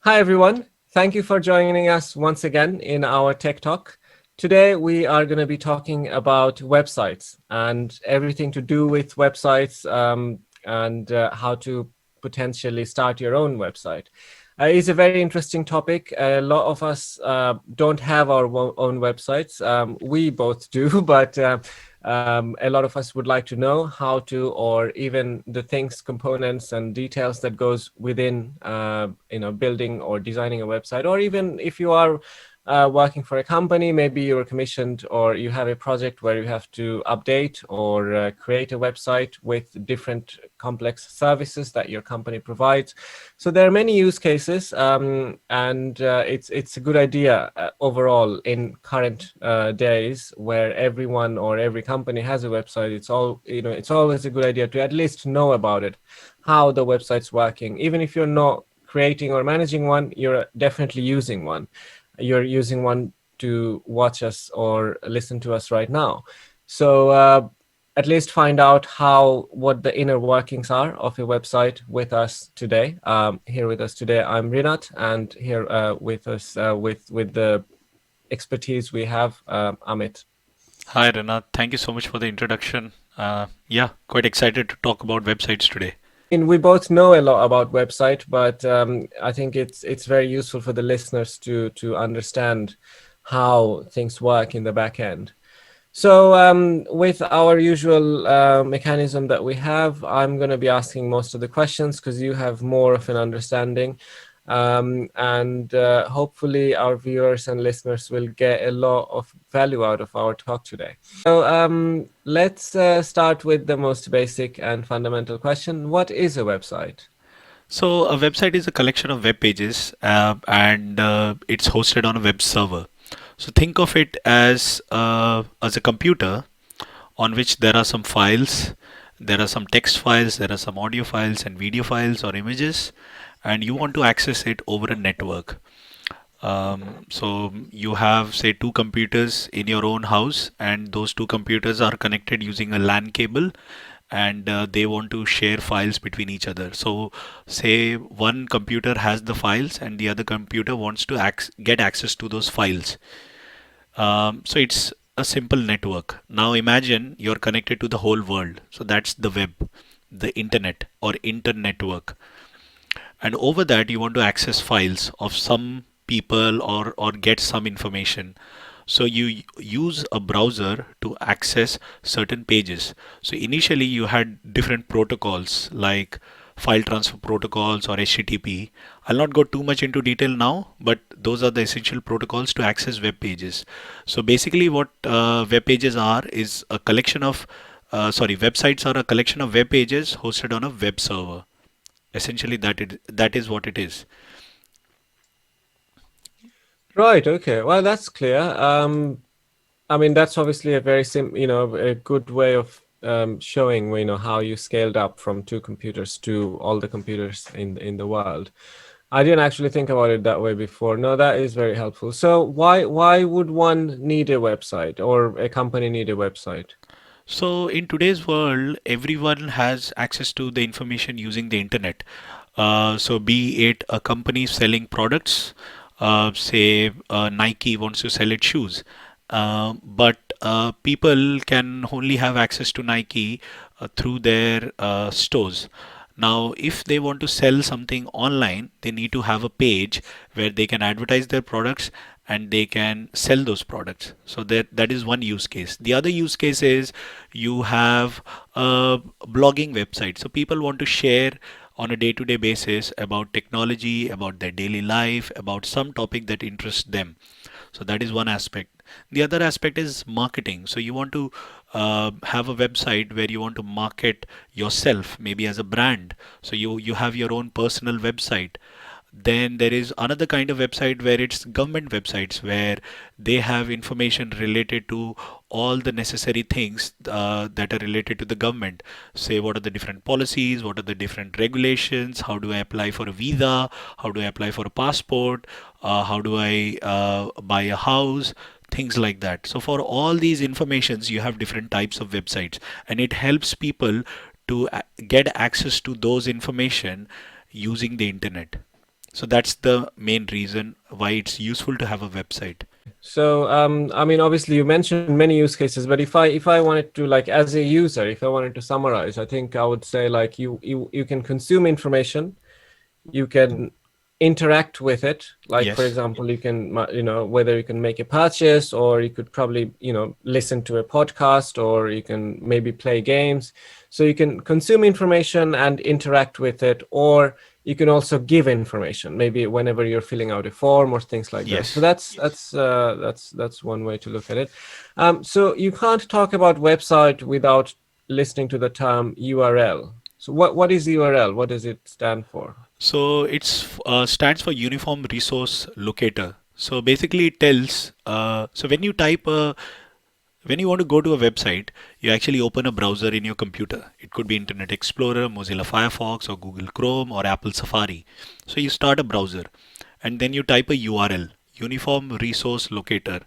Hi, everyone. Thank you for joining us once again in our Tech Talk. Today, we are going to be talking about websites and everything to do with websites and how to potentially start your own website. It's a very interesting topic. A lot of us don't have our own websites. We both do, but a lot of us would like to know how to, or even the things, components, and details that goes within, building or designing a website. Or even if you are working for a company, maybe you're commissioned or you have a project where you have to update or create a website with different complex services that your company provides. So there are many use cases, and it's a good idea overall in current days where everyone or every company has a website. It's always a good idea to at least know about it, how the website's working. Even if you're not creating or managing one, you're definitely using one. You're using one to watch us or listen to us right now. So at least find out what the inner workings are of a website with us today. Here with us today, I'm Rinat, and here with us with the expertise we have, Amit. Hi, Renat. Thank you so much for the introduction. Yeah, quite excited to talk about websites today. We both know a lot about website, but I think it's very useful for the listeners to understand how things work in the back end. So, with our usual mechanism that we have, I'm going to be asking most of the questions because you have more of an understanding. And hopefully, our viewers and listeners will get a lot of value out of our talk today. So, let's start with the most basic and fundamental question. What is a website? So, a website is a collection of web pages and it's hosted on a web server. So, think of it as a computer on which there are some files, there are some text files, there are some audio files and video files or images, and you want to access it over a network. So you have, say, two computers in your own house, and those two computers are connected using a LAN cable, and they want to share files between each other. So, say one computer has the files, and the other computer wants to get access to those files. So it's a simple network. Now imagine you're connected to the whole world. So that's the web, the internet or internetwork, and over that you want to access files of some people or get some information. So you use a browser to access certain pages. So initially you had different protocols like file transfer protocols or HTTP. I'll not go too much into detail now, but those are the essential protocols to access web pages. So basically what web pages are is a collection of websites are a collection of web pages hosted on a web server. Essentially that is what it is. Right. Okay. Well, that's clear. I mean, that's obviously a a good way of showing, how you scaled up from two computers to all the computers in the world. I didn't actually think about it that way before. No, that is very helpful. So why would one need a website or a company need a website? So in today's world, everyone has access to the information using the internet. So be it a company selling products, say Nike wants to sell its shoes, but people can only have access to Nike through their stores. Now, if they want to sell something online, they need to have a page where they can advertise their products and they can sell those products. So that is one use case. The other use case is you have a blogging website. So people want to share on a day-to-day basis about technology, about their daily life, about some topic that interests them. So that is one aspect. The other aspect is marketing. So you want to have a website where you want to market yourself, maybe as a brand. So you have your own personal website. Then there is another kind of website where it's government websites where they have information related to all the necessary things that are related to the government. Say what are the different policies, what are the different regulations, how do I apply for a visa, how do I apply for a passport, how do I buy a house, things like that. So for all these informations, you have different types of websites, and it helps people to get access to those information using the internet. So that's the main reason why it's useful to have a website. So, I mean, obviously you mentioned many use cases, but if I wanted to, like, as a user, if I wanted to summarize, I think I would say, like, you can consume information, you can interact with it. Like, for Yes. example, you can, whether you can make a purchase, or you could probably, listen to a podcast, or you can maybe play games. So you can consume information and interact with it, or you can also give information, maybe whenever you're filling out a form or things like that. So Yes. that's one way to look at it. So you can't talk about website without listening to the term URL. So what is URL? What does it stand for? So it's stands for Uniform Resource Locator. So basically, it tells. So when you want to go to a website, you actually open a browser in your computer. It could be Internet Explorer, Mozilla Firefox, or Google Chrome, or Apple Safari. So you start a browser, and then you type a URL, Uniform Resource Locator.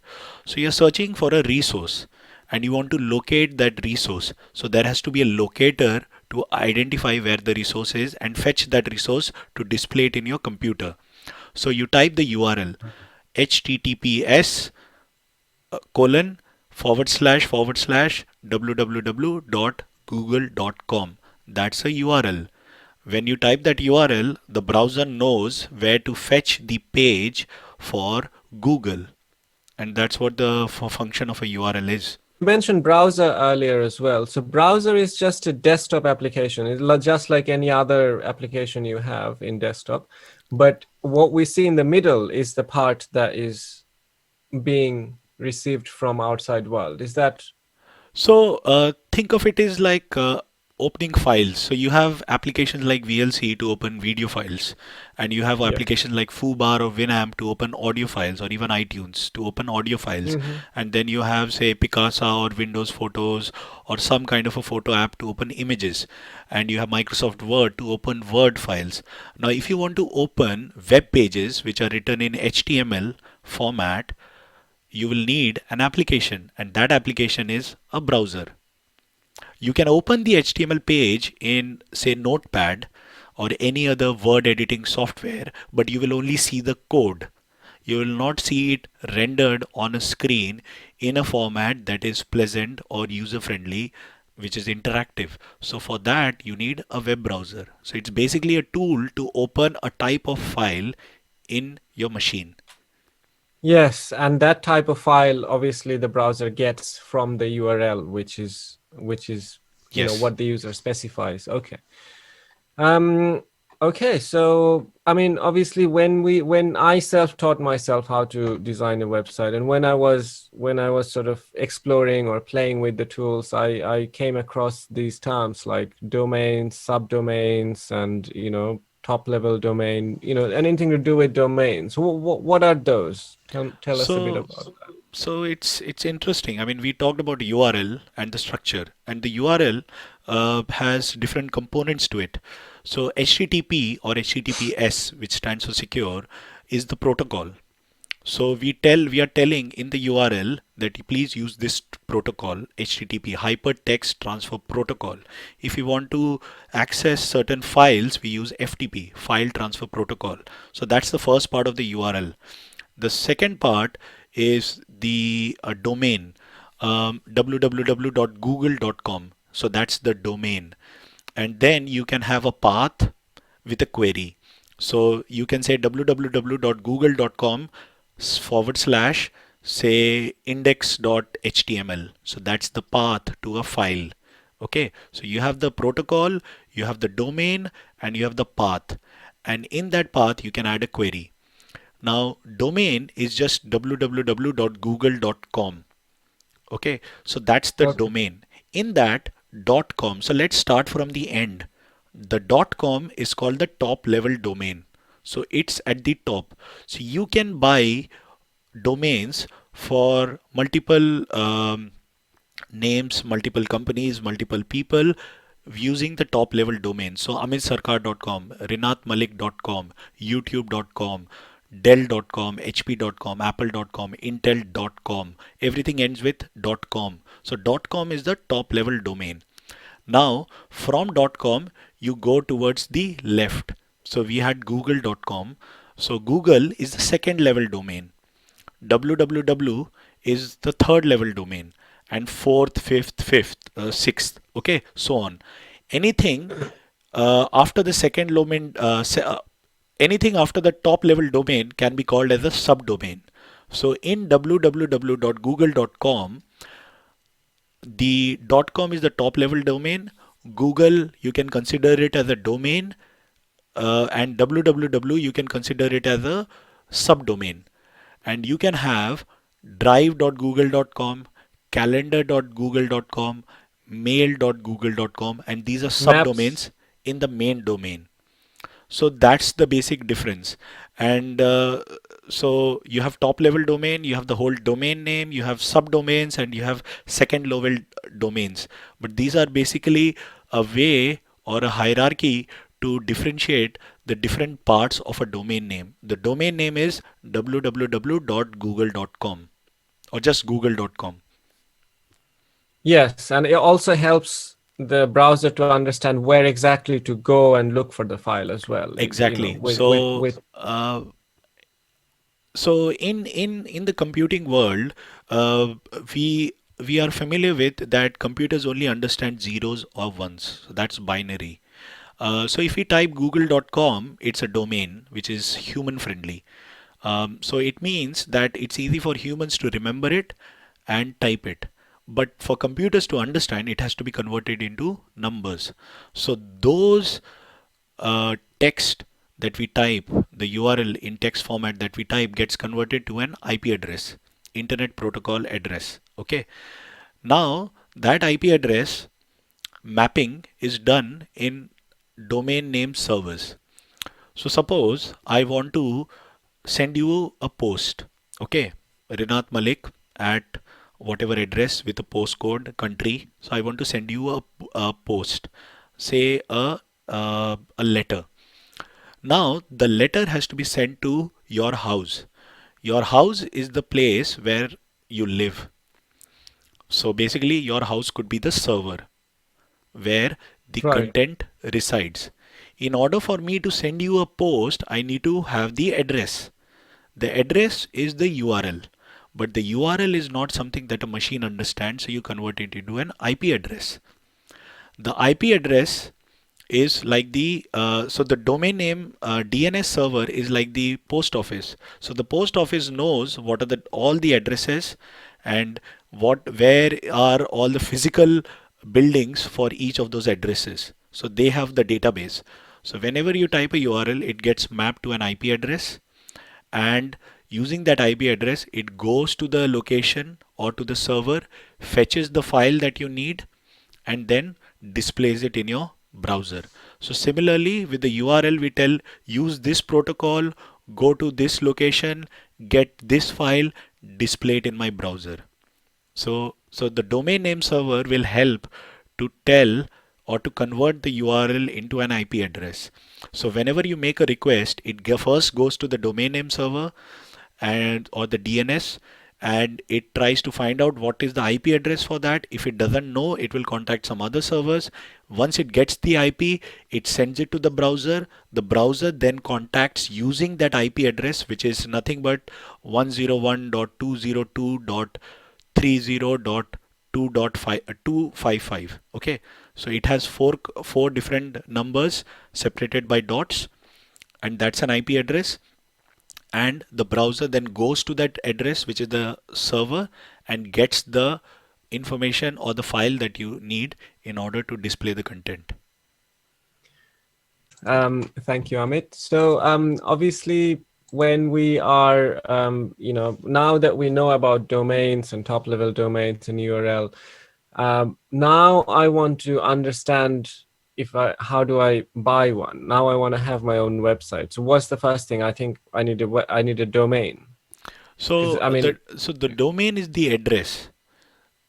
So you're searching for a resource, and you want to locate that resource. So there has to be a locator to identify where the resource is and fetch that resource to display it in your computer. So you type the URL https colon / www.google.com. That's a URL. When you type that URL, the browser knows where to fetch the page for Google. And that's what the function of a URL is. You mentioned browser earlier as well. So browser is just a desktop application. It's just like any other application you have in desktop. But what we see in the middle is the part that is being received from outside world. Is that? So think of it as like opening files. So you have applications like VLC to open video files, and you have Yeah. applications like Foobar or Winamp to open audio files, or even iTunes to open audio files. Hmm. And then you have, say, Picasa or Windows Photos or some kind of a photo app to open images. And you have Microsoft Word to open Word files. Now, if you want to open web pages which are written in HTML format, you will need an application, and that application is a browser. You can open the HTML page in, say, Notepad or any other word editing software, but you will only see the code. You will not see it rendered on a screen in a format that is pleasant or user friendly, which is interactive. So for that, you need a web browser. So it's basically a tool to open a type of file in your machine. Yes, and that type of file, obviously, the browser gets from the URL, which is Yes. what the user specifies. Okay. Um, okay, so I mean, obviously, when I self-taught myself how to design a website, and when I was sort of exploring or playing with the tools, I came across these terms like domains, subdomains, and top level domain, anything to do with domains. What are those? Tell us a bit So about that. So it's interesting. I mean, we talked about URL and the structure, and the URL has different components to it. So HTTP or HTTPS, which stands for secure, is the protocol. So we are telling in the URL that you please use this protocol, HTTP, Hypertext Transfer Protocol. If you want to access certain files, we use FTP, File Transfer Protocol. So that's the first part of the URL. The second part is the domain, www.google.com. So that's the domain. And then you can have a path with a query. So you can say www.google.com / say index.html. So that's the path to a file. Okay, so you have the protocol, you have the domain, and you have the path. And in that path, you can add a query. Now, domain is just www.google.com. Okay, so that's the Okay. domain. In that .com, so let's start from the end. The .com is called the top level domain. So it's at the top. So you can buy domains for multiple names, multiple companies, multiple people using the top level domain. So amitsarkar.com, rinatmalik.com, youtube.com, dell.com, hp.com, apple.com, intel.com. Everything ends with .com. So .com is the top level domain. Now from .com you go towards the left. So we had google.com. So Google is the second level domain. www is the third level domain, and fourth, sixth, okay, so on. Anything after the second domain, anything after the top level domain can be called as a subdomain. So in www.google.com, the .com is the top level domain. Google, you can consider it as a domain, and www, you can consider it as a subdomain. And you can have drive.google.com, calendar.google.com, mail.google.com, and these are Maps. subdomains in the main domain. So that's the basic difference. And so you have top level domain, you have the whole domain name, you have subdomains, and you have second level domains. But these are basically a way or a hierarchy to differentiate the different parts of a domain name. The domain name is www.google.com or just google.com. Yes, and it also helps the browser to understand where exactly to go and look for the file as well. Exactly. With So in the computing world, we are familiar with that computers only understand zeros or ones. So that's binary. So if we type google.com, it's a domain which is human friendly. So it means that it's easy for humans to remember it and type it. But for computers to understand, it has to be converted into numbers. So those text that we type, the URL in text format that we type gets converted to an IP address, Internet Protocol address. Okay. Now that IP address mapping is done in domain name servers. So suppose I want to send you a post. Okay. Rinat Malik at whatever address with a postcode country. So I want to send you a post, say a letter. Now, the letter has to be sent to your house. Your house is the place where you live. So basically, your house could be the server where the right. content resides. In order for me to send you a post, I need to have the address. The address is the URL, but the URL is not something that a machine understands, so you convert it into an IP address. The IP address is like so the domain name DNS server is like the post office. So the post office knows what are all the addresses and where are all the physical buildings for each of those addresses. So they have the database. So whenever you type a URL, it gets mapped to an IP address, and using that IP address, it goes to the location or to the server, fetches the file that you need, and then displays it in your browser. So similarly with the URL, we tell use this protocol, go to this location, get this file, display it in my browser. So the domain name server will help to tell or to convert the URL into an IP address. So whenever you make a request, it first goes to the domain name server and or the DNS, and it tries to find out what is the IP address for that. If it doesn't know, it will contact some other servers. Once it gets the IP, it sends it to the browser. The browser then contacts using that IP address, which is nothing but 101.202.30.2.255. Okay, so it has four different numbers separated by dots, and that's an IP address. And the browser then goes to that address, which is the server, and gets the information or the file that you need in order to display the content. Thank you, Amit. So obviously, when we are, now that we know about domains and top-level domains and URL, now I want to understand how do I buy one? Now I want to have my own website. So what's the first thing? I think I need a domain. So I mean, the domain is the address.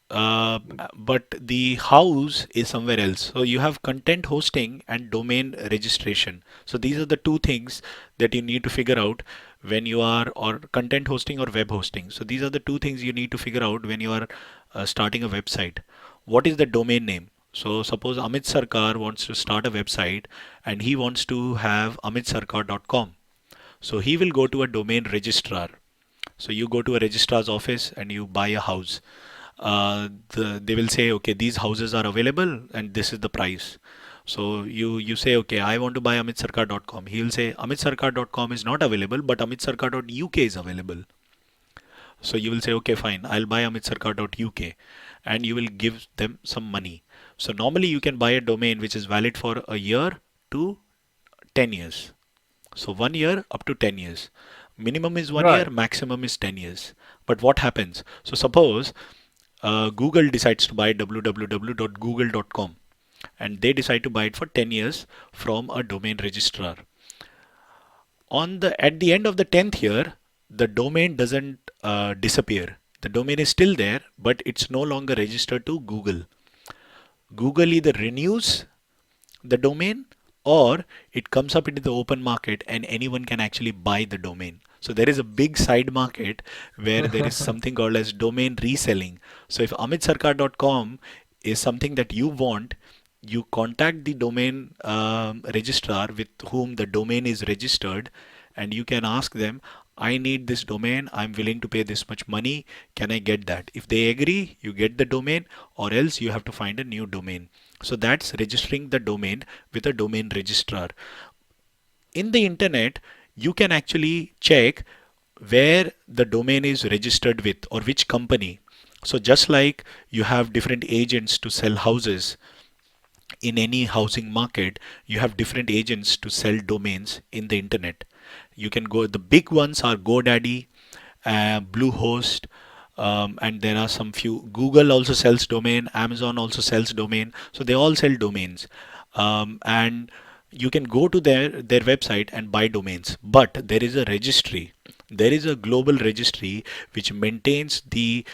But the house is somewhere else. So you have content hosting and domain registration. So these are the two things that you need to figure out when you are, or content hosting or web hosting. So these are the two things you need to figure out when you are starting a website. What is the domain name? So suppose Amit Sarkar wants to start a website and he wants to have amitsarkar.com. So he will go to a domain registrar. So you go to a registrar's office and you buy a house. They will say, okay, these houses are available and this is the price. So you say, okay, I want to buy amitsarkar.com. He will say, amitsarkar.com is not available, but amitsarkar.uk is available. So you will say, okay, fine, I'll buy amitsarkar.uk, and you will give them some money. So normally you can buy a domain which is valid for a year to 10 years. So 1 year up to 10 years. Minimum is 1 year, Right. maximum is 10 years. But what happens? So suppose Google decides to buy www.google.com and they decide to buy it for 10 years from a domain registrar. At the end of the 10th year, the domain doesn't disappear. The domain is still there, but it's no longer registered to Google. Google either renews the domain or it comes up into the open market and anyone can actually buy the domain. So there is a big side market where there is something called as domain reselling. So if amitsarkar.com is something that you want, you contact the domain registrar with whom the domain is registered, and you can ask them, I need this domain, I'm willing to pay this much money, can I get that? If they agree, you get the domain, or else you have to find a new domain. So that's registering the domain with a domain registrar. In the internet, you can actually check where the domain is registered with or which company. So just like you have different agents to sell houses, in any housing market, you have different agents to sell domains in the internet. You can go, the big ones are GoDaddy, Bluehost, and there are some few. Google also sells domain, Amazon also sells domain, so they all sell domains. And you can go to their website and buy domains. But there is a registry. There is a global registry which maintains the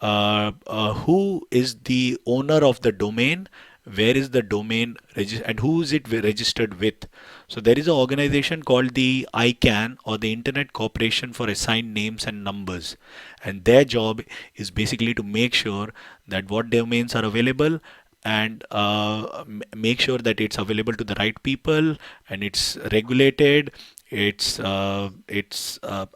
who is the owner of the domain, where is the domain and who is it registered with. So there is an organization called the ICANN, or the Internet Corporation for Assigned Names and Numbers, and their job is basically to make sure that what domains are available, and make sure that it's available to the right people and it's regulated. I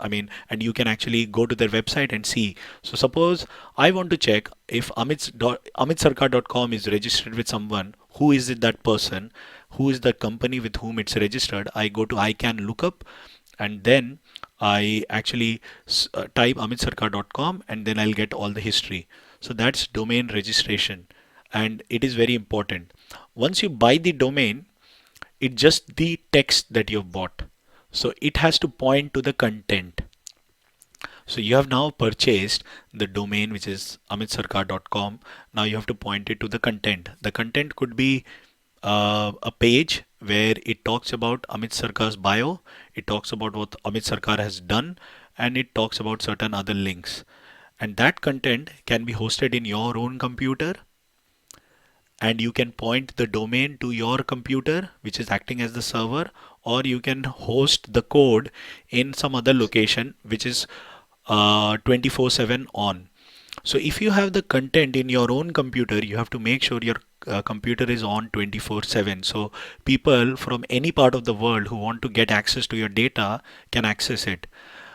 mean, and you can actually go to their website and see. So suppose I want to check if amitsarkar.com is registered with someone. Who is it, that person? Who is the company with whom it's registered? I go to ICANN lookup, and then I actually type amitsarkar.com, and then I'll get all the history. So that's domain registration, and it is very important. Once you buy the domain, it's just the text that you've bought. So it has to point to the content. So you have now purchased the domain, which is amitsarkar.com. Now you have to point it to the content. The content could be a page where it talks about Amit Sarkar's bio, it talks about what Amit Sarkar has done, and it talks about certain other links. And that content can be hosted in your own computer, and you can point the domain to your computer, which is acting as the server, or you can host the code in some other location which is 24/7 on. So if you have the content in your own computer, you have to make sure your computer is on 24/7. So people from any part of the world who want to get access to your data can access it.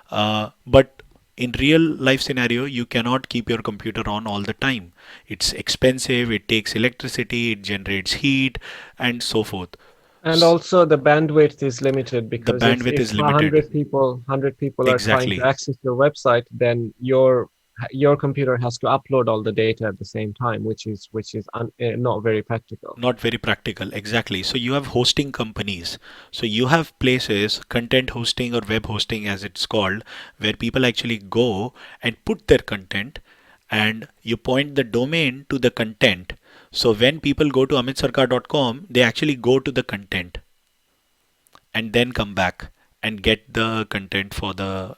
But in real life scenario, you cannot keep your computer on all the time. It's expensive, it takes electricity, it generates heat, and so forth. And also the bandwidth is limited, The because bandwidth if is limited. 100 people are trying to Exactly. access your website, then your computer has to upload all the data at the same time, which is not very practical. Not very practical. Exactly. So you have hosting companies. So you have places, content hosting or web hosting as it's called, where people actually go and put their content, and you point the domain to the content. So when people go to amitsarkar.com, they actually go to the content and then come back and get the content for the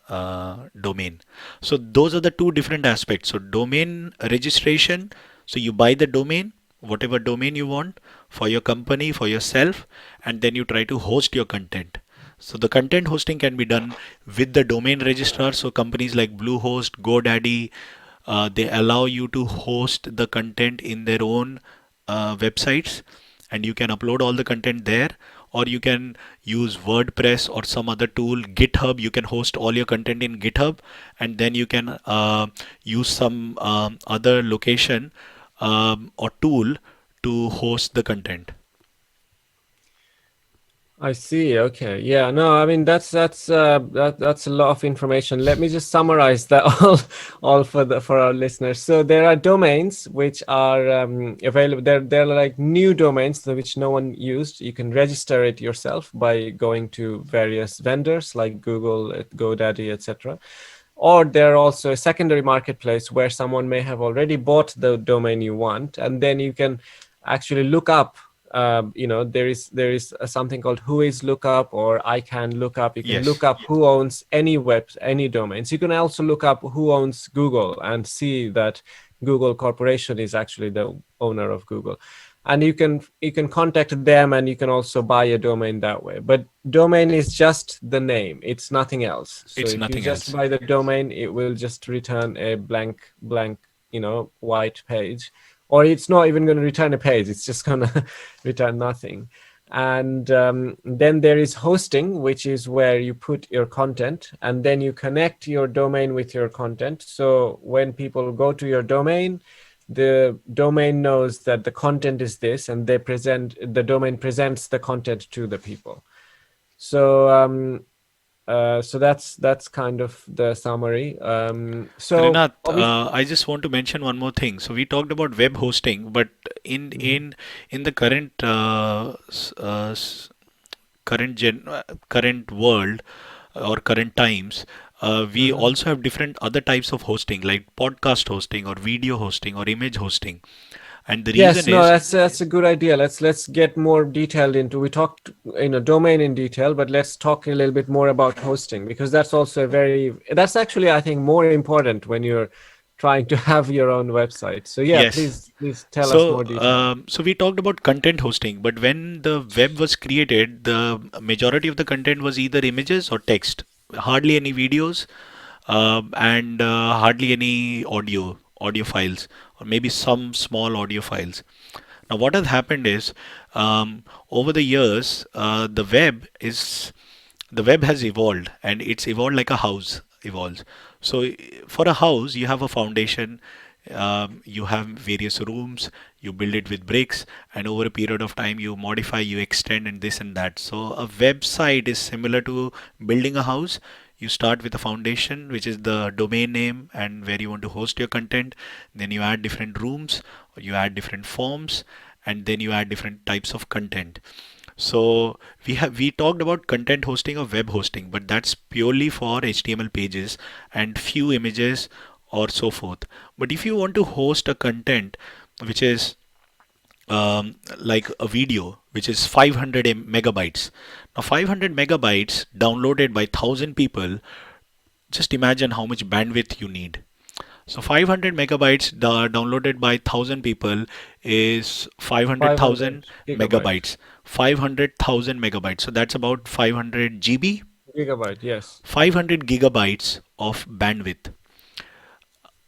domain. So those are the two different aspects. So domain registration, so you buy the domain, whatever domain you want for your company, for yourself, and then you try to host your content. So the content hosting can be done with the domain registrar. So companies like Bluehost, GoDaddy, they allow you to host the content in their own websites, and you can upload all the content there, or you can use WordPress or some other tool. GitHub, you can host all your content in GitHub, and then you can use some other location or tool to host the content. I see. Okay. Yeah. No, I mean that's a lot of information. Let me just summarize that all for our listeners. So there are domains which are available. They're like new domains which no one used. You can register it yourself by going to various vendors like Google, GoDaddy, etc. Or they're also a secondary marketplace where someone may have already bought the domain you want, and then you can actually look up. There is something called Who is Lookup or ICANN Lookup. You can look Yes, up who owns any domains. You can also look up who owns Google and see that Google Corporation is actually the owner of Google, and you can contact them, and you can also buy a domain that way. But domain is just the name, it's nothing else. So it's if you nothing just else. buy the domain, it will just return a blank white page, or it's not even going to return a page, it's just going to return nothing. And then there is hosting, which is where you put your content, and then you connect your domain with your content. So when people go to your domain, the domain knows that the content is this, and the domain presents the content to the people. So that's kind of the summary. So Rinat, obviously, I just want to mention one more thing. So we talked about web hosting, but in in in the current world or current times, we mhm. also have different other types of hosting, like podcast hosting or video hosting or image hosting. And the Yes, reason no, is, that's a good idea. Let's get more detailed into. We talked domain in detail, but let's talk a little bit more about hosting, because that's also that's actually, I think, more important when you're trying to have your own website. So yeah, yes. please tell us So, more detail. so we talked about content hosting, but when the web was created, the majority of the content was either images or text, hardly any videos, and hardly any audio files, or maybe some small audio files. Now, what has happened is, over the years, the web has evolved, and it's evolved like a house evolves. So for a house, you have a foundation, you have various rooms, you build it with bricks, and over a period of time you modify, you extend, and this and that. So a website is similar to building a house. You start with a foundation, which is the domain name and where you want to host your content. Then you add different rooms, you add different forms, and then you add different types of content. So we talked about content hosting or web hosting, but that's purely for HTML pages and few images or so forth. But if you want to host a content which is like a video, which is 500 megabytes. Now 500 megabytes downloaded by 1000 people, just imagine how much bandwidth you need. So 500 megabytes downloaded by 1000 people is 500 500,000 gigabyte megabytes. 500,000 megabytes. So that's about 500 GB, gigabyte. Yes. 500 gigabytes of bandwidth.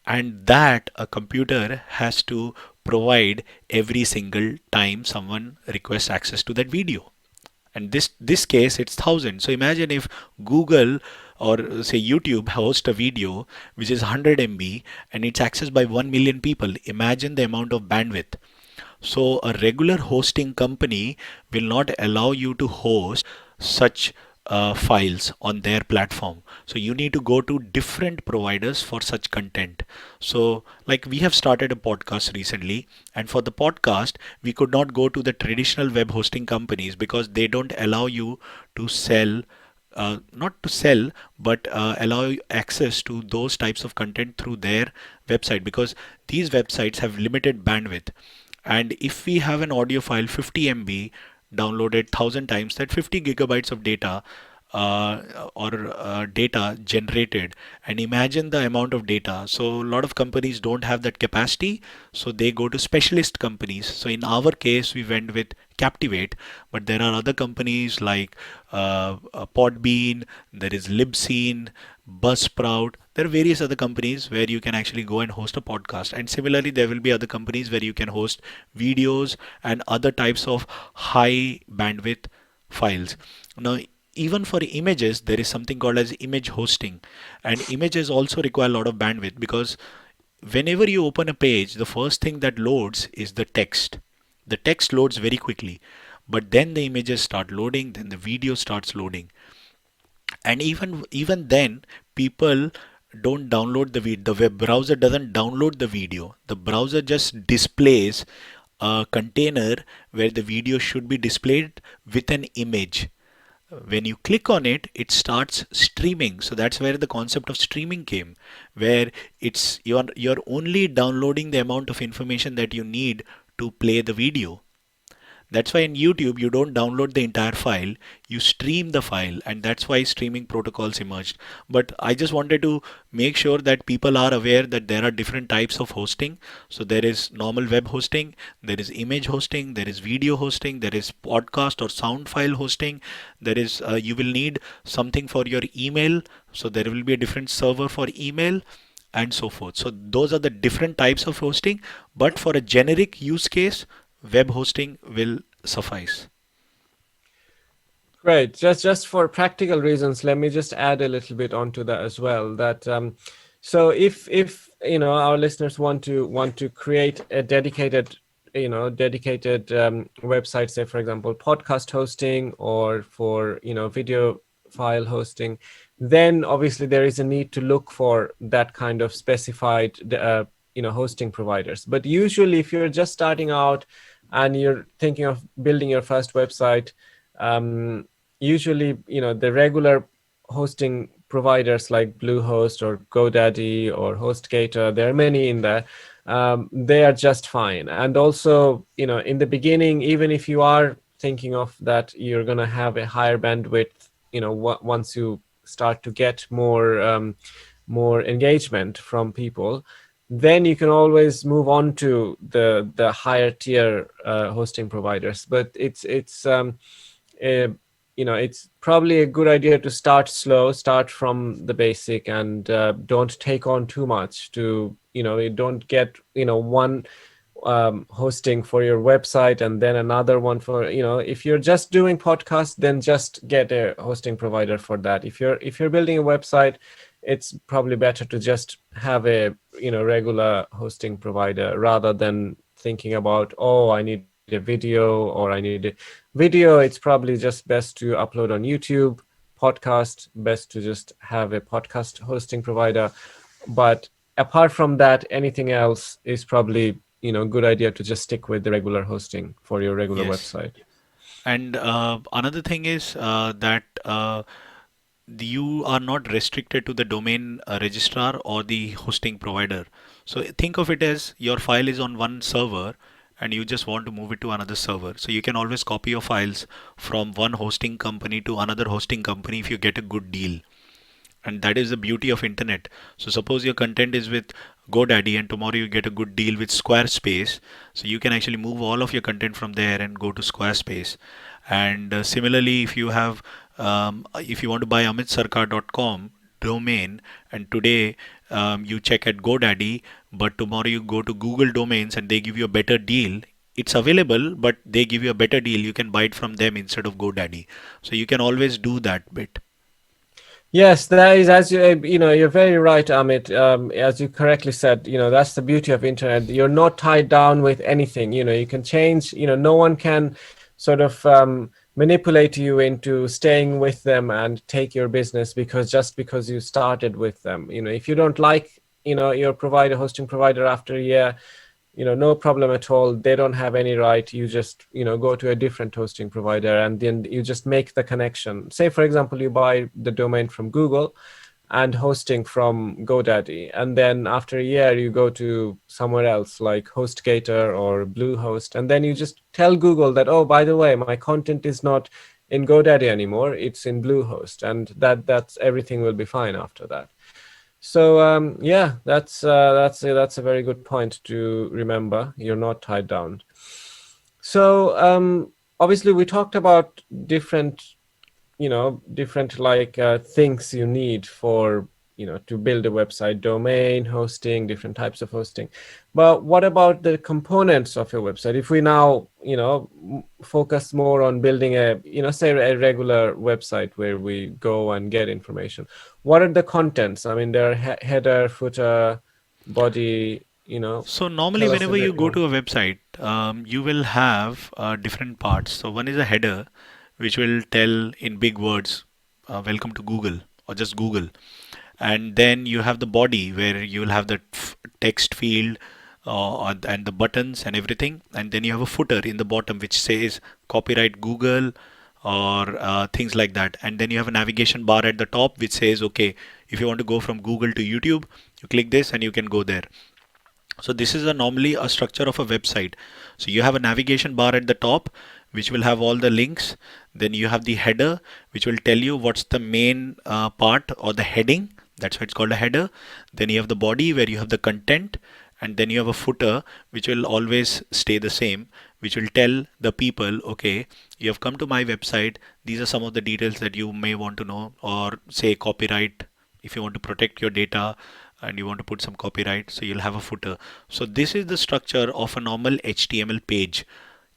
And that a computer has to provide every single time someone requests access to that video. And this case it's 1000. So imagine if Google or say YouTube host a video which is 100 MB and it's accessed by 1 million people. Imagine the amount of bandwidth. So a regular hosting company will not allow you to host such files on their platform. So you need to go to different providers for such content. So like we have started a podcast recently, and for the podcast we could not go to the traditional web hosting companies because they don't allow you to sell, not to sell, but allow you access to those types of content through their website, because these websites have limited bandwidth. And if we have an audio file 50 MB downloaded 1000 times, that 50 gigabytes of data or data generated, and imagine the amount of data. So a lot of companies don't have that capacity, so they go to specialist companies. So in our case we went with Captivate, but there are other companies like Podbean, there is Libsyn, Buzzsprout. There are various other companies where you can actually go and host a podcast. And similarly, there will be other companies where you can host videos and other types of high bandwidth files. Now, even for images, there is something called as image hosting, and images also require a lot of bandwidth because whenever you open a page, the first thing that loads is the text. The text loads very quickly, but then the images start loading, then the video starts loading, and even then, people don't download the video. The web browser doesn't download the video. The browser just displays a container where the video should be displayed with an image. When you click on it, it starts streaming. So that's where the concept of streaming came, where it's you're only downloading the amount of information that you need to play the video. That's why in YouTube you don't download the entire file, you stream the file, and that's why streaming protocols emerged. But I just wanted to make sure that people are aware that there are different types of hosting. So there is normal web hosting, there is image hosting, there is video hosting, there is podcast or sound file hosting, there is you will need something for your email, so there will be a different server for email and so forth. So those are the different types of hosting, but for a generic use case, web hosting will suffice. Great. Just for practical reasons, let me just add a little bit onto that as well. That so if our listeners want to create a dedicated website, say for example podcast hosting or for video file hosting, then obviously there is a need to look for that kind of specified hosting providers. But usually, if you're just starting out and you're thinking of building your first website, usually, the regular hosting providers like Bluehost or GoDaddy or HostGator, there are many in there. They are just fine. And also, in the beginning, even if you are thinking of that, you're going to have a higher bandwidth, once you start to get more engagement from people, then you can always move on to the higher tier hosting providers. But it's probably a good idea to start slow, start from the basic, and don't take on too much. You don't get one hosting for your website and then another one for if you're just doing podcasts, then just get a hosting provider for that. If you're building a website, it's probably better to just have a regular hosting provider rather than thinking about, oh, I need a video or I need a video. It's probably just best to upload on YouTube. Podcast, best to just have a podcast hosting provider. But apart from that, anything else is probably good idea to just stick with the regular hosting for your regular Yes. website. And another thing is that you are not restricted to the domain registrar or the hosting provider. So think of it as your file is on one server and you just want to move it to another server. So you can always copy your files from one hosting company to another hosting company if you get a good deal. And that is the beauty of internet. So suppose your content is with GoDaddy and tomorrow you get a good deal with Squarespace, so you can actually move all of your content from there and go to Squarespace. And similarly, if you want to buy amitsarkar.com domain, and today you check at GoDaddy, but tomorrow you go to Google Domains and they give you a better deal. It's available, but they give you a better deal. You can buy it from them instead of GoDaddy. So you can always do that bit. Yes, that is, as you're very right, Amit. As you correctly said, that's the beauty of internet. You're not tied down with anything. You can change. No one can sort of manipulate you into staying with them and take your business because you started with them. If you don't like, your hosting provider after a year, no problem at all. They don't have any right. You just, go to a different hosting provider and then you just make the connection. Say, for example, you buy the domain from Google and hosting from GoDaddy. And then after a year, you go to somewhere else like HostGator or Bluehost. And then you just tell Google that, oh, by the way, my content is not in GoDaddy anymore. It's in Bluehost. And that's everything will be fine after that. So yeah, that's a very good point to remember. You're not tied down. So obviously we talked about different, different like things you need for, to build a website: domain, hosting, different types of hosting. But what about the components of your website? If we now, focus more on building a, say a regular website where we go and get information, what are the contents? I mean, there are header, footer, body, So normally, tell us a whenever you bit go more. to a website, you will have different parts. So one is a header, which will tell in big words, "Welcome to Google" or just Google. And then you have the body where you will have the text field and the buttons and everything. And then you have a footer in the bottom which says copyright Google or things like that. And then you have a navigation bar at the top which says, okay, if you want to go from Google to YouTube, you click this and you can go there. So this is normally a structure of a website. So you have a navigation bar at the top, which will have all the links. Then you have the header, which will tell you what's the main part or the heading. That's why it's called a header. Then you have the body where you have the content. And then you have a footer, which will always stay the same, which will tell the people, okay, you have come to my website. These are some of the details that you may want to know, or say copyright if you want to protect your data and you want to put some copyright, so you'll have a footer. So this is the structure of a normal HTML page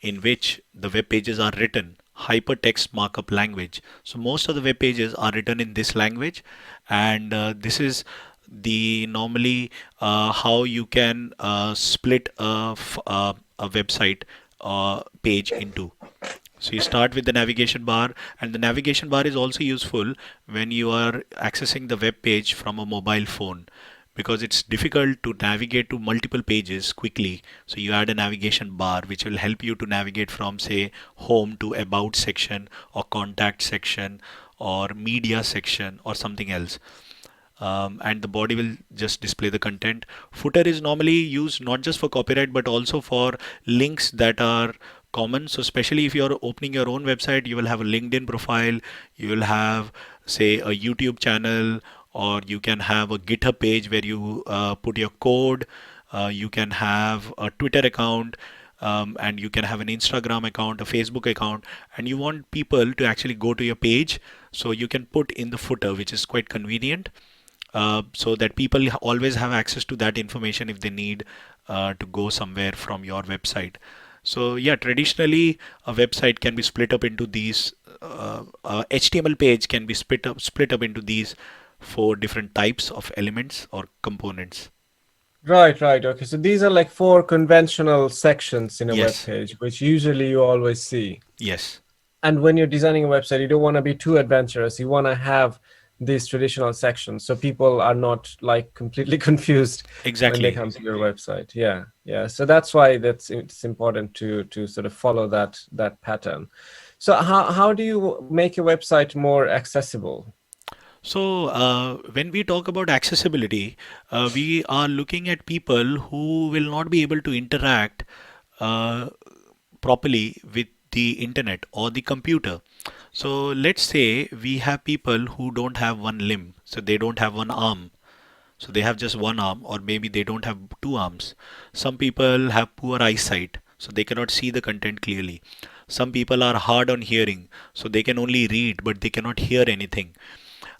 in which the web pages are written hypertext markup language. So most of the web pages are written in this language, and this is the normally how you can split a website page into. So you start with the navigation bar, and the navigation bar is also useful when you are accessing the web page from a mobile phone, because it's difficult to navigate to multiple pages quickly. So you add a navigation bar which will help you to navigate from, say, home to about section or contact section or media section or something else. And the body will just display the content. Footer is normally used not just for copyright but also for links that are common. So especially if you're opening your own website, you will have a LinkedIn profile, you will have, say, a YouTube channel, or you can have a GitHub page where you put your code. You can have a Twitter account, and you can have an Instagram account, a Facebook account, and you want people to actually go to your page. So you can put in the footer, which is quite convenient, so that people always have access to that information if they need to go somewhere from your website. So yeah, traditionally a website can be split up into these. HTML page can be split up into these four different types of elements or components. Right, right. Okay. So these are like four conventional sections in a web Yes, page, which usually you always see. yes, And when you're designing a website, you don't want to be too adventurous. You want to have these traditional sections so people are not like completely confused when they exactly. come to your website. Yeah, yeah. So that's why it's important to sort of follow that pattern. So how do you make your website more accessible? So, when we talk about accessibility, we are looking at people who will not be able to interact uh, properly with the internet or the computer. So, let's say we have people who don't have one limb, so they don't have one arm. So they have just one arm, or maybe they don't have two arms. Some people have poor eyesight, so they cannot see the content clearly. Some people are hard on hearing, so they can only read but they cannot hear anything.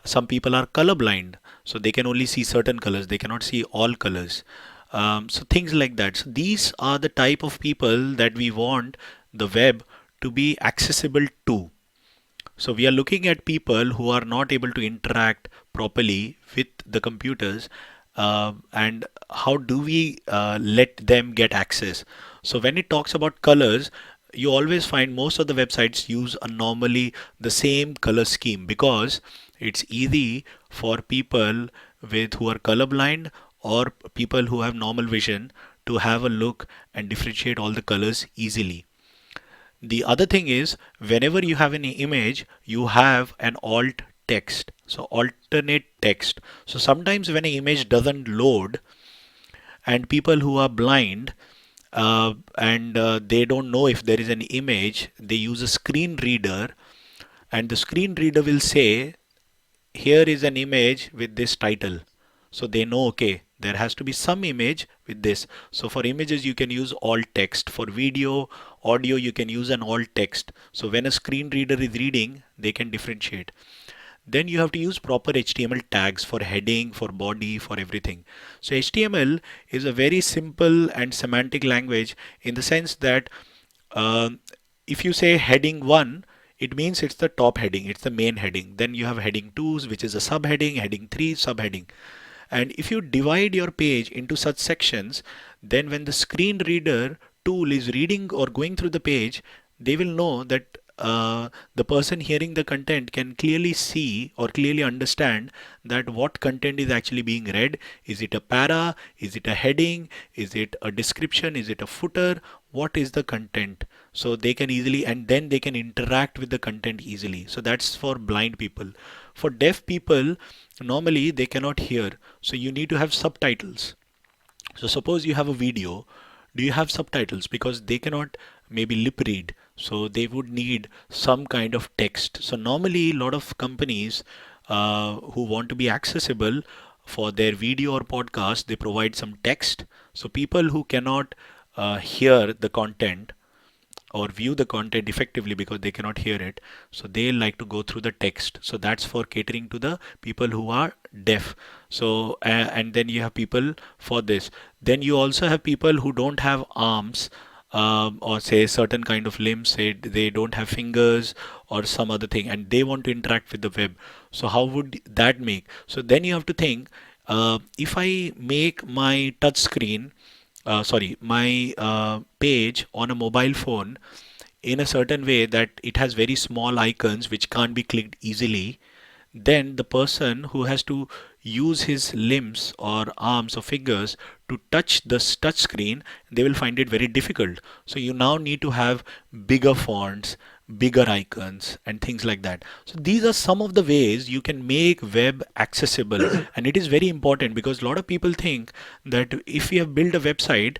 Some people are colorblind, so they can only see certain colors, they cannot see all colors. So things like that. So these are the type of people that we want the web to be accessible to. So we are looking at people who are not able to interact properly with the computers, and how do we let them get access? So when it talks about colors, you always find most of the websites use a normally the same color scheme, because it's easy for people with who are colorblind or people who have normal vision to have a look and differentiate all the colors easily. The other thing is, whenever you have an image, you have an alt text. So alternate text. So sometimes when an image doesn't load, and people who are blind, and they don't know if there is an image, they use a screen reader, and the screen reader will say, here is an image with this title. So they know, okay, There has to be some image with this. So for images, you can use alt text. For video, audio, you can use an alt text. So when a screen reader is reading, they can differentiate. Then you have to use proper HTML tags for heading, for body, for everything. So HTML is a very simple and semantic language in the sense that um if you say heading 1, it means it's the top heading, it's the main heading. Then you have heading 2, which is a subheading, heading 3, subheading. And if you divide your page into such sections, then when the screen reader tool is reading or going through the page, they will know that the person hearing the content can clearly see or clearly understand that what content is actually being read. Is it a para? Is it a heading? Is it a description? Is it a footer? What is the content? So they can easily, and then they can interact with the content easily. So that's for blind people. For deaf people, normally they cannot hear. So you need to have subtitles. So suppose you have a video, do you have subtitles? Because they cannot maybe lip read. So they would need some kind of text. So normally a lot of companies who want to be accessible for their video or podcast, they provide some text. So people who cannot hear the content or view the content effectively because they cannot hear it, so they like to go through the text. So that's for catering to the people who are deaf. So and then you have people for this. Then you also have people who don't have arms, or say certain kind of limbs, say they don't have fingers or some other thing, and they want to interact with the web. So how would that make? So then you have to think, if I make my touch screen, my page on a mobile phone in a certain way that it has very small icons which can't be clicked easily, then the person who has to use his limbs or arms or fingers to touch the touch screen, they will find it very difficult. So you now need to have bigger fonts, bigger icons and things like that. So these are some of the ways you can make web accessible. And it is very important because a lot of people think that if you have built a website,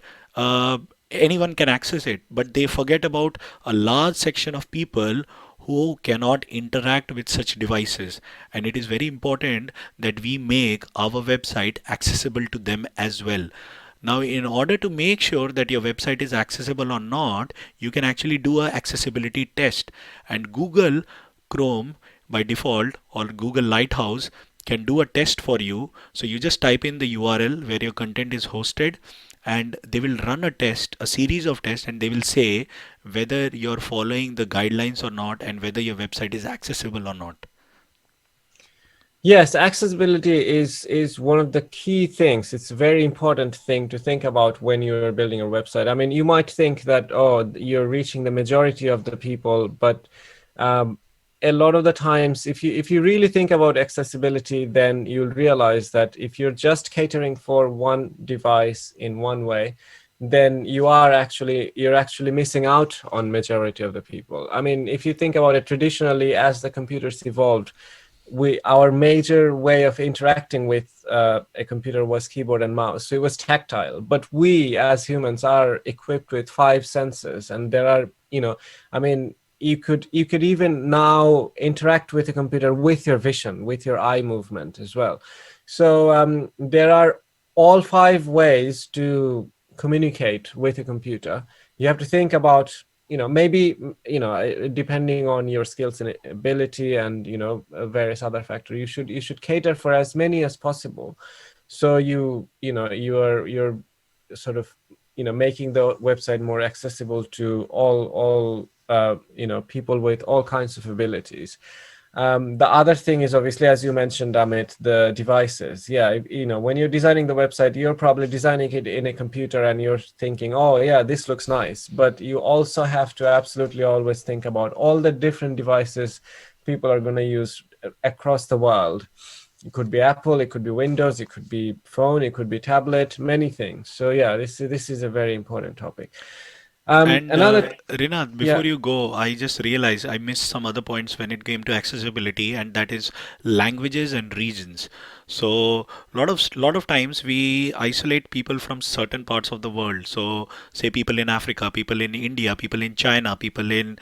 anyone can access it, but they forget about a large section of people who cannot interact with such devices. And it is very important that we make our website accessible to them as well. Now, in order to make sure that your website is accessible or not, you can actually do a accessibility test. And Google Chrome by default or Google Lighthouse can do a test for you. So you just type in the URL where your content is hosted, and they will run a test, a series of tests, and they will say whether you're following the guidelines or not and whether your website is accessible or not. Yes, accessibility is one of the key things. It's a very important thing to think about when you're building a website. I mean, you might think that, oh, you're reaching the majority of the people, but a lot of the times, if you really think about accessibility, then you'll realize that if you're just catering for one device in one way, then you're actually missing out on majority of the people. I mean, if you think about it traditionally, as the computers evolved, our major way of interacting with a computer was keyboard and mouse. So it was tactile. But we as humans are equipped with 5 senses, and there are, I mean, you could even now interact with a computer with your vision, with your eye movement as well. So there are all 5 ways to communicate with a computer. You have to think about, maybe, depending on your skills and ability and, various other factors, you should cater for as many as possible. So you're sort of, making the website more accessible to all people with all kinds of abilities. The other thing is, obviously, as you mentioned, Amit, the devices. Yeah, when you're designing the website, you're probably designing it in a computer and you're thinking, oh, yeah, this looks nice. But you also have to absolutely always think about all the different devices people are going to use across the world. It could be Apple, it could be Windows, it could be phone, it could be tablet, many things. So yeah, this is a very important topic. And Another, Rinat, yeah. before you go, I just realized I missed some other points when it came to accessibility, and that is languages and regions. So lot of times we isolate people from certain parts of the world. So say people in Africa, people in India, people in China, people in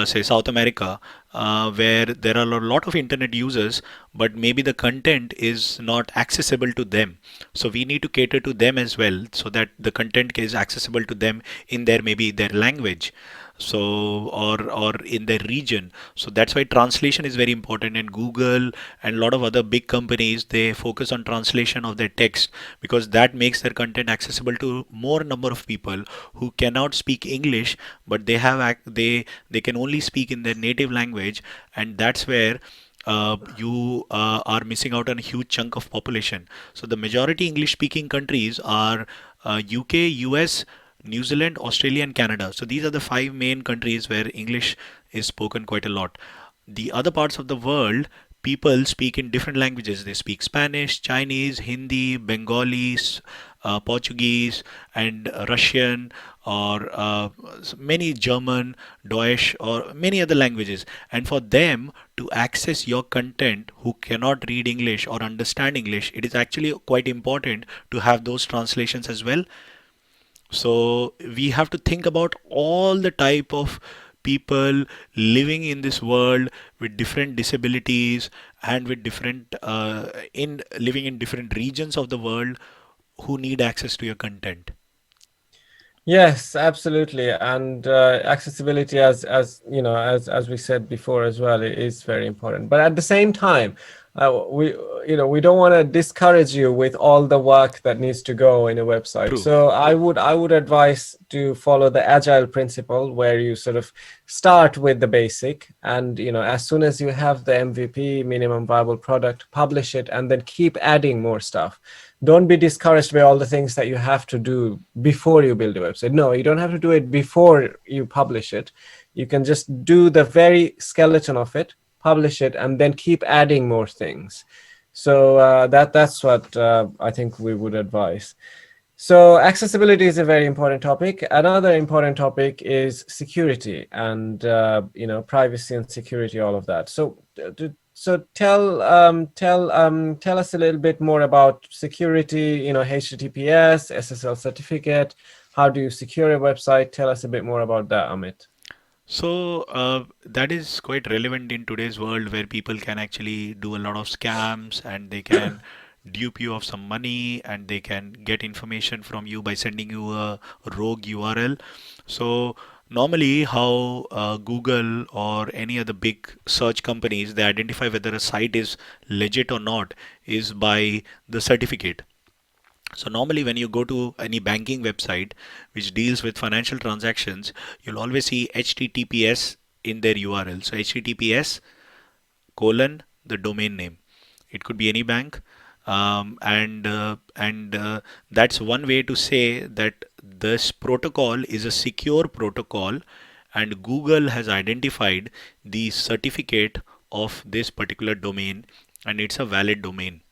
say South America. where there are a lot of internet users, but maybe the content is not accessible to them. So we need to cater to them as well, so that the content is accessible to them in their maybe their language, so or in their region. So that's why translation is very important, and Google and a lot of other big companies, they focus on translation of their text, because that makes their content accessible to more number of people who cannot speak English, but they can only speak in their native language. And that's where you are missing out on a huge chunk of population. So the majority English speaking countries are UK, US, New Zealand, Australia, and Canada. So these are the five main countries where English is spoken quite a lot. The other parts of the world, people speak in different languages. They speak Spanish, Chinese, Hindi, Bengali, Portuguese, and Russian, or many German, Deutsch, or many other languages. And for them to access your content who cannot read English or understand English, it is actually quite important to have those translations as well. So we have to think about all the type of people living in this world with different disabilities, and with different in living in different regions of the world, who need access to your content. Yes, absolutely, and accessibility, as you know, as we said before as well, it is very important. But at the same time, we we don't want to discourage you with all the work that needs to go in a website. True. So I would advise to follow the agile principle, where you sort of start with the basic, and as soon as you have the MVP, minimum viable product, publish it, and then keep adding more stuff. Don't be discouraged by all the things that you have to do before you build a website. No, you don't have to do it before you publish it. You can just do the very skeleton of it, publish it, and then keep adding more things. So that's what I think we would advise. So accessibility is a very important topic. Another important topic is security, and privacy and security, all of that. So tell us a little bit more about security. HTTPS, SSL certificate. How do you secure a website? Tell us a bit more about that, Amit. So that is quite relevant in today's world, where people can actually do a lot of scams, and they can dupe you of some money, and they can get information from you by sending you a rogue URL. So normally how Google or any other big search companies, they identify whether a site is legit or not is by the certificate. So normally when you go to any banking website which deals with financial transactions, you'll always see HTTPS in their URL. So HTTPS colon the domain name. It could be any bank, and that's one way to say that this protocol is a secure protocol, and Google has identified the certificate of this particular domain, and it's a valid domain.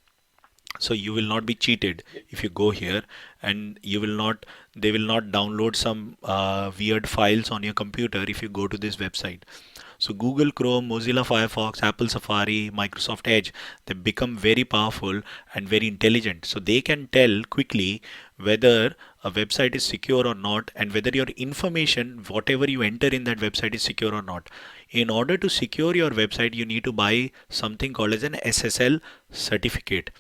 So you will not be cheated if you go here, and you will not they will not download some weird files on your computer if you go to this website. So Google Chrome, Mozilla Firefox, Apple Safari, Microsoft Edge, they become very powerful and very intelligent, so they can tell quickly whether a website is secure or not, and whether your information, whatever you enter in that website, is secure or not. In order to secure your website, you need to buy something called as an SSL certificate.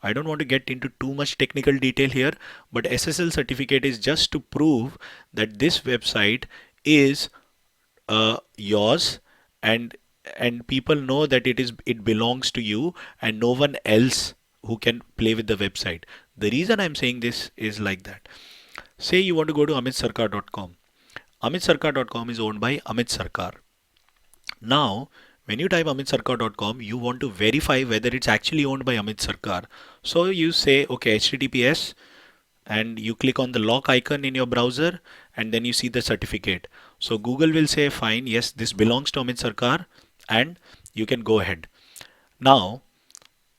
I don't want to get into too much technical detail here, but SSL certificate is just to prove that this website is yours, and people know that it belongs to you, and no one else who can play with the website. The reason I'm saying this is like that. Say you want to go to amitsarkar.com. Amitsarkar.com is owned by Amit Sarkar. Now, when you type amitsarkar.com, you want to verify whether it's actually owned by Amit Sarkar. So you say, okay, HTTPS, and you click on the lock icon in your browser, and then you see the certificate. So Google will say, fine, yes, this belongs to Amit Sarkar, and you can go ahead. Now,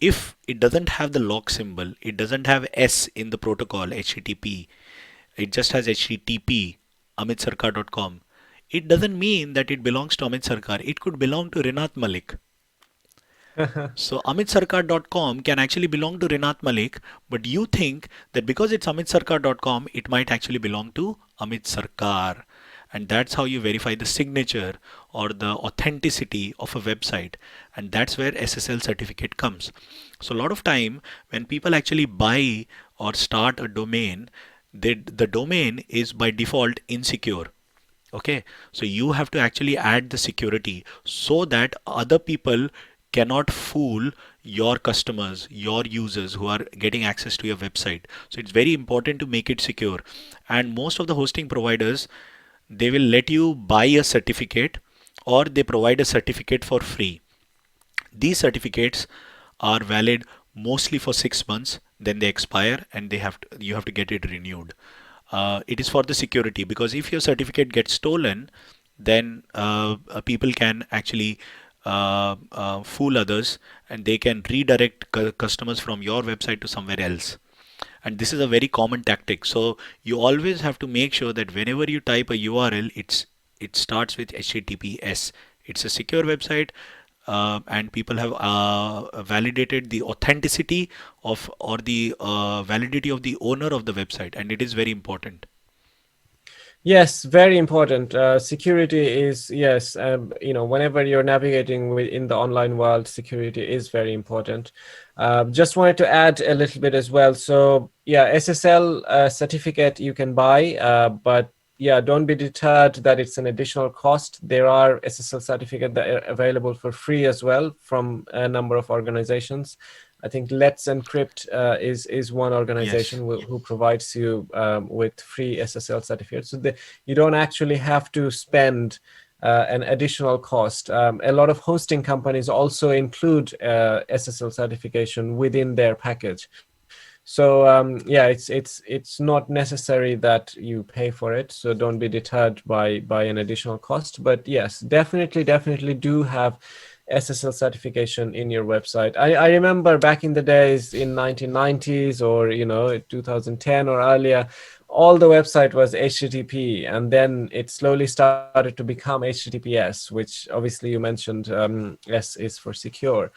if it doesn't have the lock symbol, it doesn't have S in the protocol HTTP, it just has HTTP, amitsarkar.com. It doesn't mean that it belongs to Amit Sarkar. It could belong to Rinat Malik. So amitsarkar.com can actually belong to Rinat Malik, but you think that because it's amitsarkar.com, it might actually belong to Amit Sarkar. and that's how you verify the signature or the authenticity of a website, and that's where SSL certificate comes. So a lot of time when people actually buy or start a domain, the domain is by default insecure. Okay, so you have to actually add the security so that other people cannot fool your customers, your users who are getting access to your website. So it's very important to make it secure. And most of the hosting providers, they will let you buy a certificate or they provide a certificate for free. These certificates are valid mostly for 6 months, then they expire and you have to get it renewed. It is for the security, because if your certificate gets stolen, then people can actually fool others, and they can redirect customers from your website to somewhere else. And this is a very common tactic. So you always have to make sure that whenever you type a URL, it starts with HTTPS. It's a secure website, and people have validated the authenticity of or the validity of the owner of the website, and it is very important. Yes, very important. Security is, yes, whenever you're navigating in the online world, security is very important. Just wanted to add a little bit as well. So, yeah, SSL certificate you can buy, but yeah, don't be deterred that it's an additional cost. There are SSL certificates that are available for free as well from a number of organizations. I think Let's Encrypt is one organization Yes. who provides you with free SSL certificates. So you don't actually have to spend an additional cost. A lot of hosting companies also include SSL certification within their package. So yeah, it's not necessary that you pay for it. So don't be deterred by an additional cost. But yes, definitely do have SSL certification in your website. I remember back in the days in 1990s or 2010 or earlier, all the website was HTTP, and then it slowly started to become HTTPS, which obviously you mentioned S is for secure.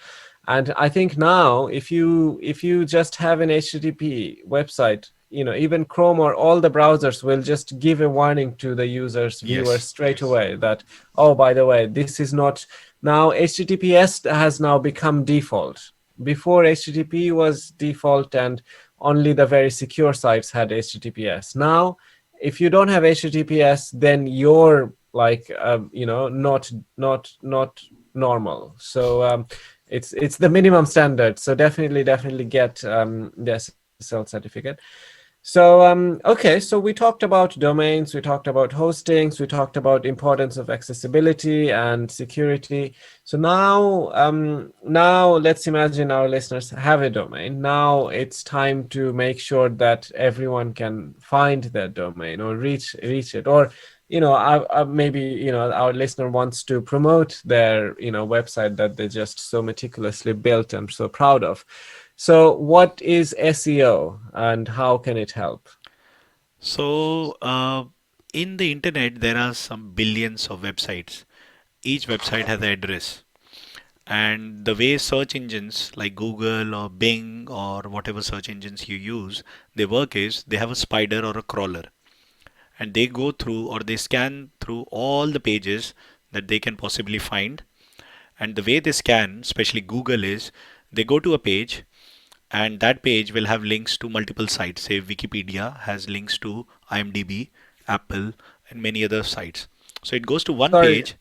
And I think now, if you just have an HTTP website, even Chrome or all the browsers will just give a warning to the users, viewers Yes. straight away that, oh, by the way, this is not now HTTPS has now become default. Before, HTTP was default, and only the very secure sites had HTTPS. Now, if you don't have HTTPS, then you're like not normal. So it's the minimum standard. So definitely get the SSL certificate. So okay, so we talked about domains, we talked about hostings, we talked about importance of accessibility and security. So now let's imagine our listeners have a domain. Now it's time to make sure that everyone can find that domain or reach it, or maybe our listener wants to promote their website that they just so meticulously built and so proud of. So what is SEO and how can it help? So, in the internet, there are some billions of websites. Each website has an address. And the way search engines like Google or Bing or whatever search engines you use, they work is they have a spider or a crawler. And they go through or they scan through all the pages that they can possibly find. And the way they scan, especially Google, is they go to a page, and that page will have links to multiple sites. Say Wikipedia has links to IMDb, Apple, and many other sites. So it goes to one Sorry, page.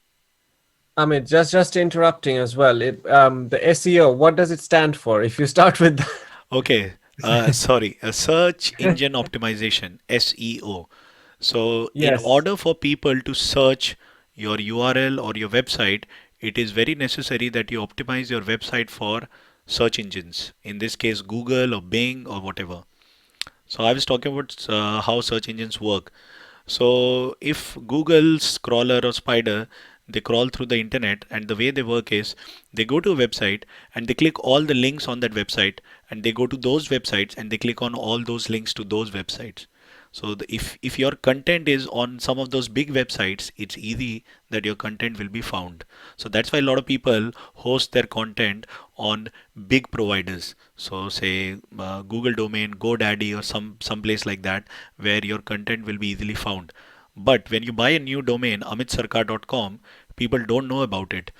Amit, just interrupting as well. The SEO, what does it stand for? If you start with Okay, sorry, a search engine optimization, SEO. So, in yes. order for people to search your URL or your website, it is very necessary that you optimize your website for search engines. In this case, Google or Bing or whatever. So I was talking about how search engines work. So if Google's crawler or spider, they crawl through the internet, and the way they work is they go to a website and they click all the links on that website, and they go to those websites and they click on all those links to those websites. So if your content is on some of those big websites, it's easy that your content will be found. So that's why a lot of people host their content on big providers. So say Google Domain, GoDaddy, or some place like that, where your content will be easily found. But when you buy a new domain, amitsarkar.com, people don't know about it.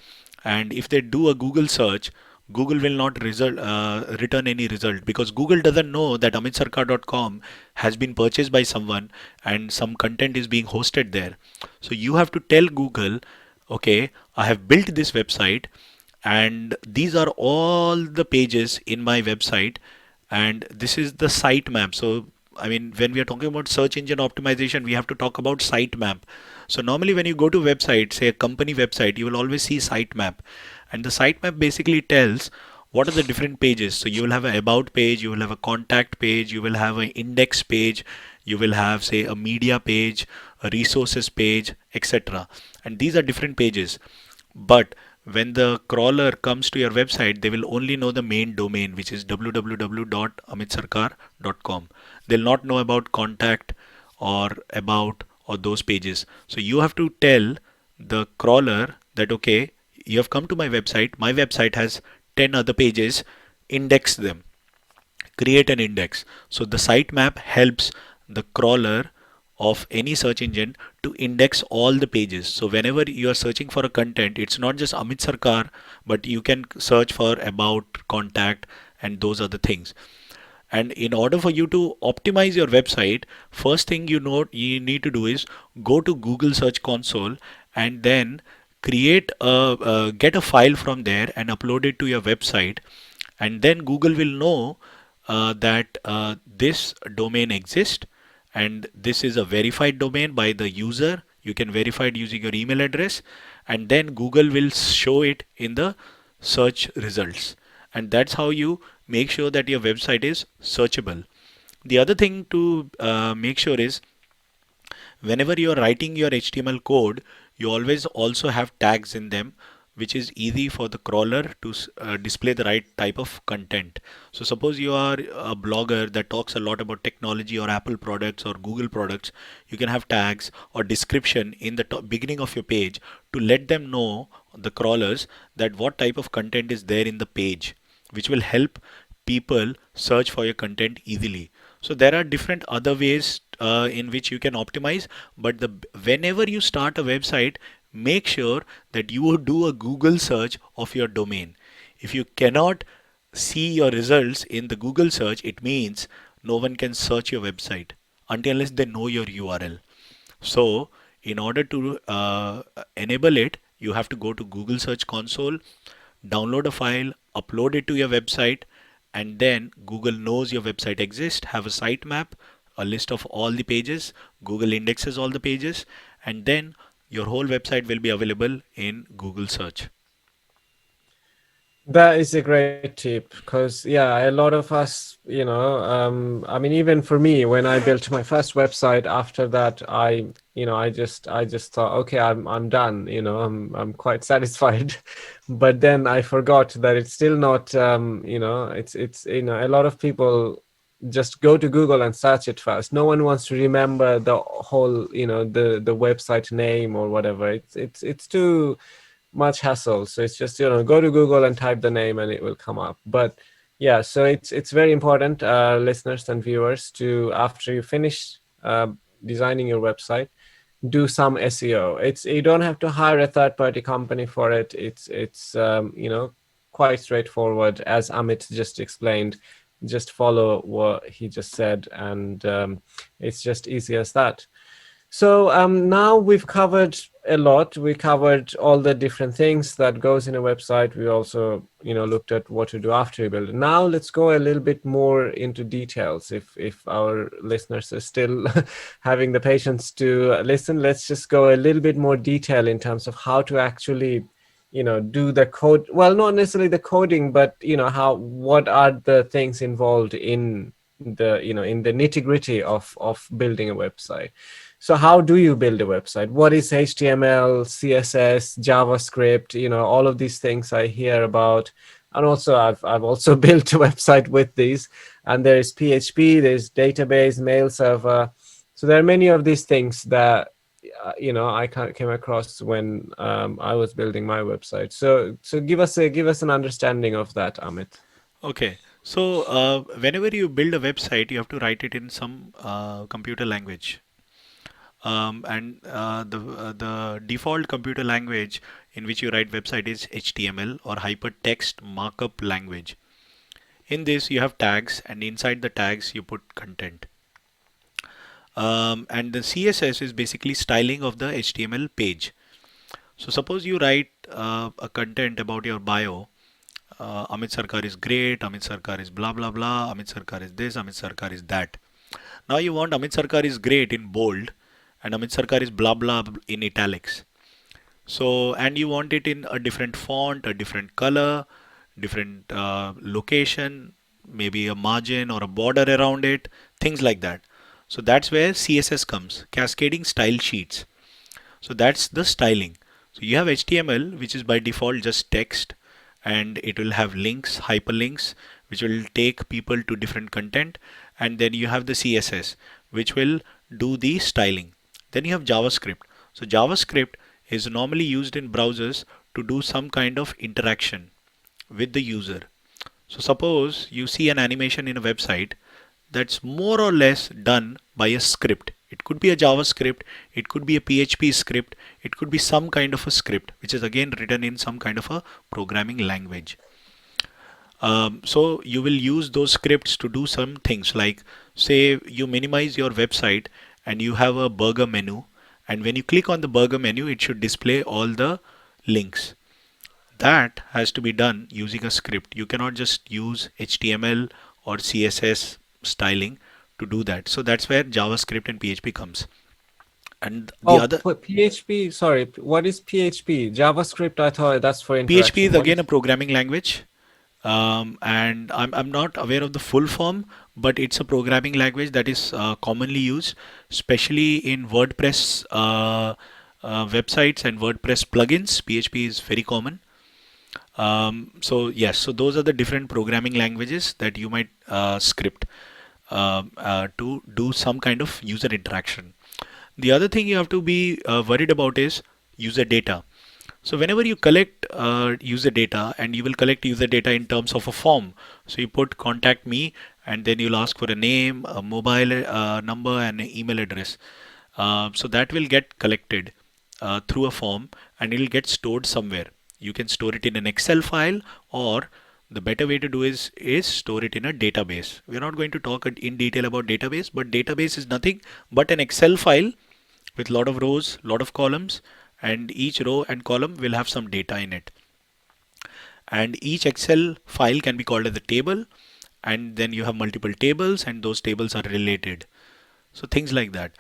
And if they do a Google search, Google will not return any result because Google doesn't know that amitsarkar.com has been purchased by someone and some content is being hosted there. So you have to tell Google, okay, I have built this website and these are all the pages in my website and this is the site map. So I mean, when we are talking about search engine optimization, we have to talk about sitemap. So normally when you go to website, say a company website, you will always see sitemap, and the sitemap basically tells what are the different pages. So you will have an about page, you will have a contact page, you will have an index page, you will have say a media page, a resources page, etc. And these are different pages. But when the crawler comes to your website, they will only know the main domain, which is www.amitsarkar.com. They'll not know about contact or about or those pages. So you have to tell the crawler that okay, you have come to my website. My website has 10 other pages. Index them, create an index. So the sitemap helps the crawler of any search engine to index all the pages. So whenever you are searching for a content, it's not just Amit Sarkar, but you can search for about, contact, and those other things. And in order for you to optimize your website, first thing you need to do is go to Google Search Console and then get a file from there and upload it to your website, and then Google will know that this domain exists and this is a verified domain by the user. You can verify it using your email address, and then Google will show it in the search results. And that's how you make sure that your website is searchable. The other thing to make sure is whenever you're writing your HTML code, you always also have tags in them, which is easy for the crawler to display the right type of content. So suppose you are a blogger that talks a lot about technology or Apple products or Google products, you can have tags or description in the beginning of your page to let them know, the crawlers, that what type of content is there in the page, which will help people search for your content easily. So there are different other ways in which you can optimize, but whenever you start a website, make sure that you do a Google search of your domain. If you cannot see your results in the Google search, it means no one can search your website until unless they know your URL. So in order to enable it, you have to go to Google Search Console, download a file, upload it to your website, and then Google knows your website exists, have a sitemap, a list of all the pages, Google indexes all the pages, and then your whole website will be available in Google search. That is a great tip because, yeah, a lot of us, I mean, even for me, when I built my first website, after that, I just thought, okay, I'm done. I'm quite satisfied, but then I forgot that it's still not. It's a lot of people just go to Google and search it first. No one wants to remember the whole, the website name or whatever. It's too much hassle. So it's just, go to Google and type the name and it will come up. But yeah, so it's very important, listeners and viewers, to, after you finish designing your website, do some SEO. You don't have to hire a third party company for it. It's quite straightforward, as Amit just explained. Just follow what he just said, and it's just easy as that. So now we've covered a lot. We covered all the different things that goes in a website. We also, looked at what to do after you build it. Now let's go a little bit more into details. If our listeners are still having the patience to listen, let's just go a little bit more detail in terms of how to actually, do the code. Well, not necessarily the coding, but what are the things involved in the nitty-gritty of building a website. So how do you build a website? What is HTML, CSS, JavaScript, all of these things I hear about. And also I've also built a website with these, and there is PHP, there's database, mail server. So there are many of these things that I came across when I was building my website. So give us an understanding of that, Amit. Okay, so whenever you build a website, you have to write it in some computer language. And the default computer language in which you write website is HTML or hypertext markup language. In this, you have tags, and inside the tags, you put content. And the CSS is basically styling of the HTML page. So suppose you write a content about your bio. Amit Sarkar is great. Amit Sarkar is blah blah blah. Amit Sarkar is this. Amit Sarkar is that. Now you want Amit Sarkar is great in bold, and Amit Sarkar is blah blah in italics. So, and you want it in a different font, a different color, different location, maybe a margin or a border around it, things like that. So that's where CSS comes, cascading style sheets. So that's the styling. So you have HTML, which is by default just text, and it will have links, hyperlinks, which will take people to different content. And then you have the CSS, which will do the styling. Then you have JavaScript. So JavaScript is normally used in browsers to do some kind of interaction with the user. So suppose you see an animation in a website that's more or less done by a script. It could be a JavaScript, it could be a PHP script, it could be some kind of a script, which is again written in some kind of a programming language. So you will use those scripts to do some things like, say you minimize your website and you have a burger menu, and when you click on the burger menu, it should display all the links. That has to be done using a script. You cannot just use HTML or CSS styling to do that. So that's where JavaScript and PHP comes. And the other PHP, sorry, what is PHP? JavaScript, I thought that's for PHP interaction. is again a programming language. And I'm not aware of the full form, but it's a programming language that is commonly used, especially in WordPress websites and WordPress plugins. PHP is very common. So yes, so those are the different programming languages that you might script to do some kind of user interaction. The other thing you have to be worried about is user data. So whenever you collect user data, and you will collect user data in terms of a form, so you put contact me, and then you'll ask for a name, a mobile number, and an email address. So that will get collected through a form, and it will get stored somewhere. You can store it in an Excel file, or the better way to do is store it in a database. We're not going to talk in detail about database, but database is nothing but an Excel file with lot of rows, lot of columns, and each row and column will have some data in it. And each Excel file can be called as a table, and then you have multiple tables, and those tables are related. So things like that.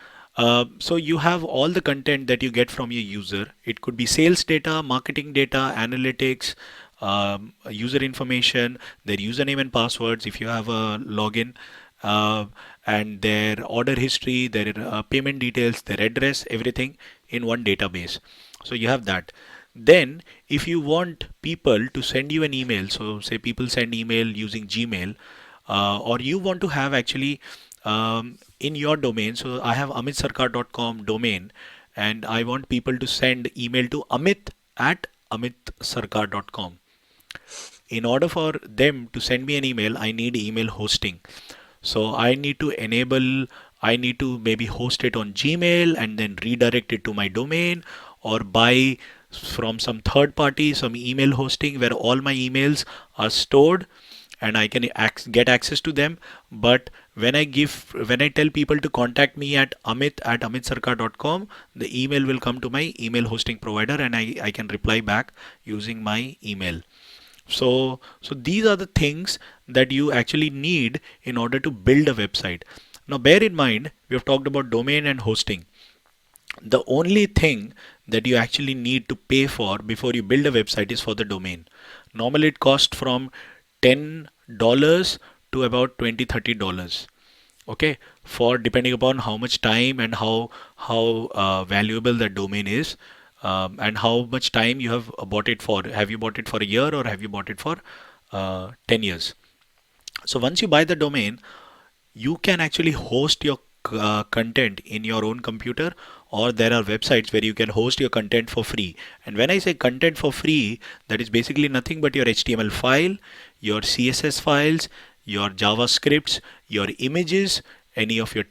So you have all the content that you get from your user. It could be sales data, marketing data, analytics, user information, their username and passwords if you have a login, and their order history, their payment details, their address, everything in one database. So you have that. Then if you want people to send you an email, so say people send email using Gmail, or you want to have actually in your domain. So I have amitsarkar.com domain, and I want people to send email to Amit at amitsarkar.com. In order for them to send me an email, I need email hosting. So I need to maybe host it on Gmail and then redirect it to my domain, or buy from some third party some email hosting where all my emails are stored and I can get access to them. But when I tell people to contact me at amit@amitsarkar.com, the email will come to my email hosting provider, and I can reply back using my email. So these are the things that you actually need in order to build a website. Now bear in mind, we have talked about domain and hosting. The only thing that you actually need to pay for before you build a website is for the domain. Normally it costs from $10 to about $20-$30. Okay, for depending upon how much time and how valuable that domain is, and how much time you have bought it for. Have you bought it for a year, or have you bought it for 10 years? So once you buy the domain, you can actually host your content in your own computer, or there are websites where you can host your content for free. And when I say content for free, that is basically nothing but your HTML file, your CSS files, your JavaScripts, your images, any of your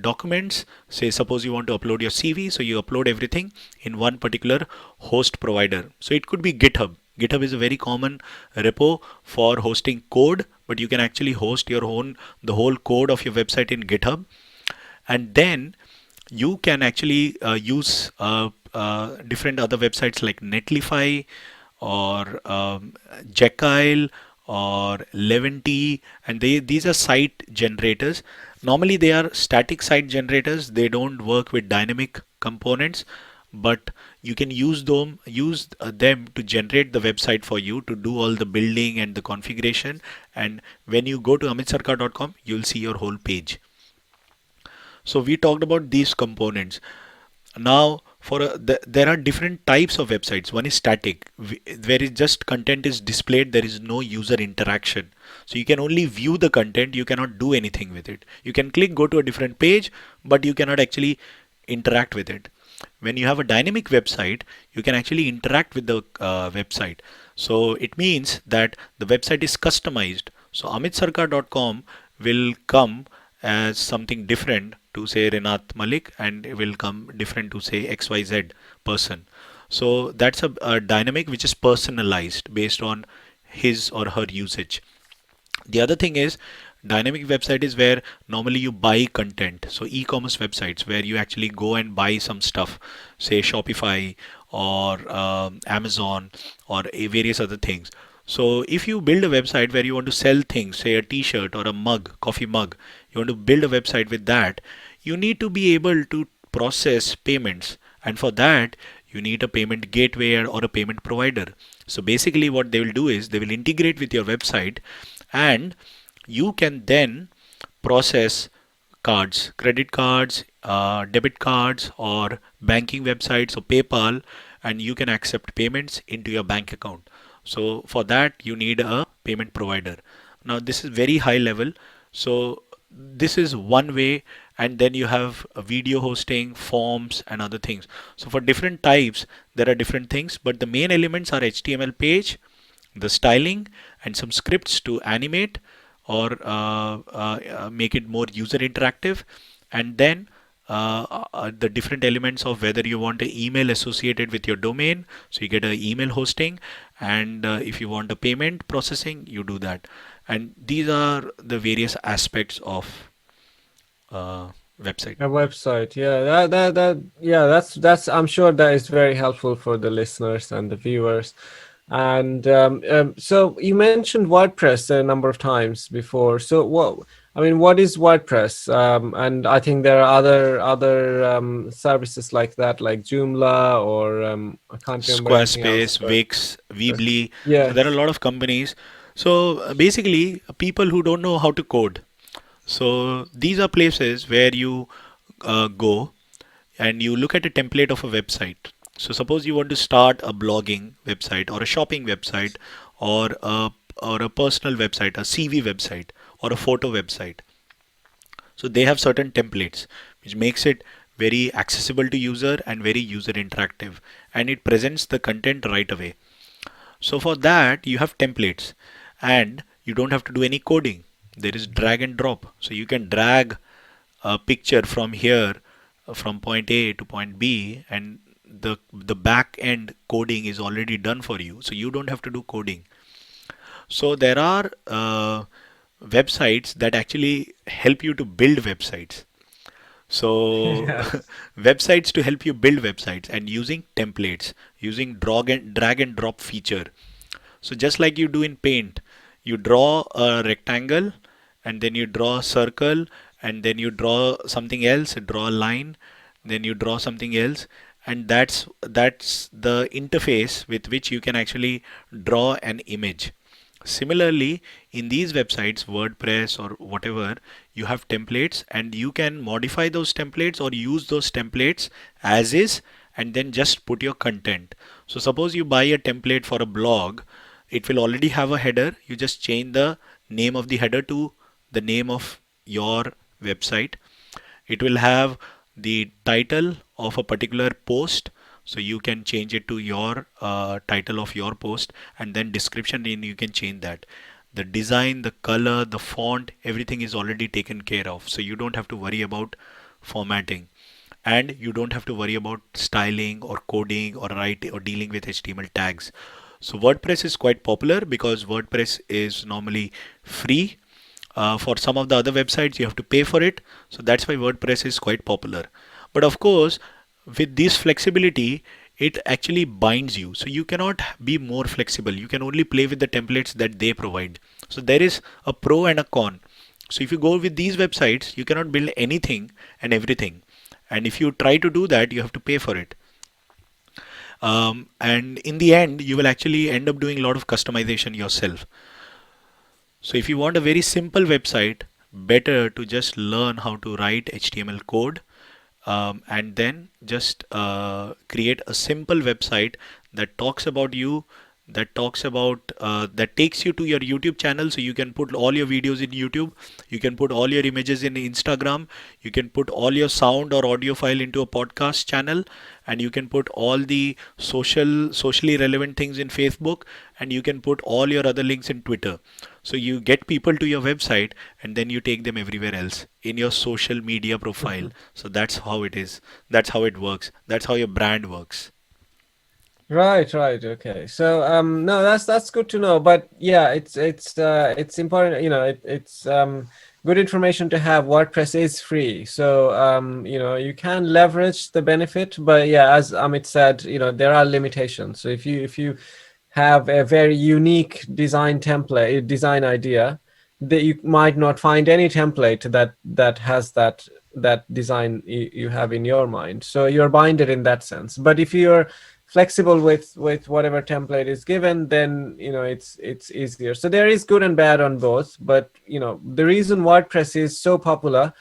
documents. Say suppose you want to upload your CV, so you upload everything in one particular host provider. So it could be GitHub. GitHub is a very common repo for hosting code, but you can actually host your own the whole code of your website in GitHub. And then you can actually use different other websites like Netlify or Jekyll or Levity, and these are site generators. Normally they are static site generators. They don't work with dynamic components, but you can use them to generate the website for you, to do all the building and the configuration. And when you go to amitsarkar.com, you'll see your whole page. So we talked about these components. Now, there are different types of websites. One is static, where is just content is displayed. There is no user interaction. So you can only view the content. You cannot do anything with it. You can click go to a different page, but you cannot actually interact with it. When you have a dynamic website, you can actually interact with the website. So it means that the website is customized. So amitsarkar.com will come as something different to say Rinat Malik, and it will come different to say XYZ person. So that's a dynamic which is personalized based on his or her usage. The other thing is dynamic website is where normally you buy content. So e-commerce websites where you actually go and buy some stuff, say Shopify or Amazon or various other things. So if you build a website where you want to sell things, say a t-shirt or a mug, coffee mug, you want to build a website with that, you need to be able to process payments. And for that, you need a payment gateway or a payment provider. So basically what they will do is they will integrate with your website, and you can then process cards, credit cards, debit cards, or banking websites or PayPal, and you can accept payments into your bank account. So for that, you need a payment provider. Now this is very high level. So this is one way, and then you have a video hosting, forms, and other things. So for different types, there are different things, but the main elements are HTML page, the styling, and some scripts to animate or make it more user interactive, and then the different elements of whether you want an email associated with your domain, so you get an email hosting, and if you want a payment processing, you do that. And these are the various aspects of website. A website, yeah, yeah, that's. I'm sure that is very helpful for the listeners and the viewers. And so you mentioned WordPress a number of times before. So what is WordPress? And I think there are other services like that, like Joomla, or I can't remember anything else. Squarespace, Wix, Weebly. So there are a Yes. lot of companies. So basically, people who don't know how to code. So these are places where you go and you look at a template of a website. So suppose you want to start a blogging website or a shopping website or a personal website, a CV website or a photo website. So they have certain templates which makes it very accessible to user and very user interactive, and it presents the content right away. So for that you have templates, and you don't have to do any coding. There is drag and drop. So you can drag a picture from here, from point A to point B, and the back end coding is already done for you. So you don't have to do coding. So there are websites that actually help you to build websites. So Yes. websites to help you build websites and using templates, using drag and drop feature. So just like you do in Paint, you draw a rectangle and then you draw a circle and then you draw something else, draw a line, then you draw something else, and that's the interface with which you can actually draw an image. Similarly, in these websites, WordPress or whatever, you have templates and you can modify those templates or use those templates as is, and then just put your content. So suppose you buy a template for a blog, it will already have a header. You just change the name of the header to the name of your website. It will have the title of a particular post, so you can change it to your title of your post, and then description, and you can change that. The design, the color, the font, everything is already taken care of. So you don't have to worry about formatting, and you don't have to worry about styling or coding or writing or dealing with HTML tags. So WordPress is quite popular because WordPress is normally free. For some of the other websites, you have to pay for it. So that's why WordPress is quite popular. But of course, with this flexibility, it actually binds you. So you cannot be more flexible. You can only play with the templates that they provide. So there is a pro and a con. So if you go with these websites, you cannot build anything and everything. And if you try to do that, you have to pay for it. And in the end, you will actually end up doing a lot of customization yourself. So if you want a very simple website, better to just learn how to write HTML code, and then just create a simple website that talks about you, that talks about that takes you to your YouTube channel, so you can put all your videos in YouTube, you can put all your images in Instagram, you can put all your sound or audio file into a podcast channel, and you can put all the socially relevant things in Facebook, and you can put all your other links in Twitter. So you get people to your website, and then you take them everywhere else in your social media profile. Mhm. So that's how it is. That's how it works. That's how your brand works. Right, right, okay. So no, that's good to know. But yeah, it's important, it's good information to have. WordPress is free. So you can leverage the benefit, but yeah, as Amit said, there are limitations. So if you have a very unique design idea, that you might not find any template that has that design you have in your mind. So you're binded in that sense. But if you're flexible with whatever template is given, then it's easier. So there is good and bad on both. But the reason WordPress is so popular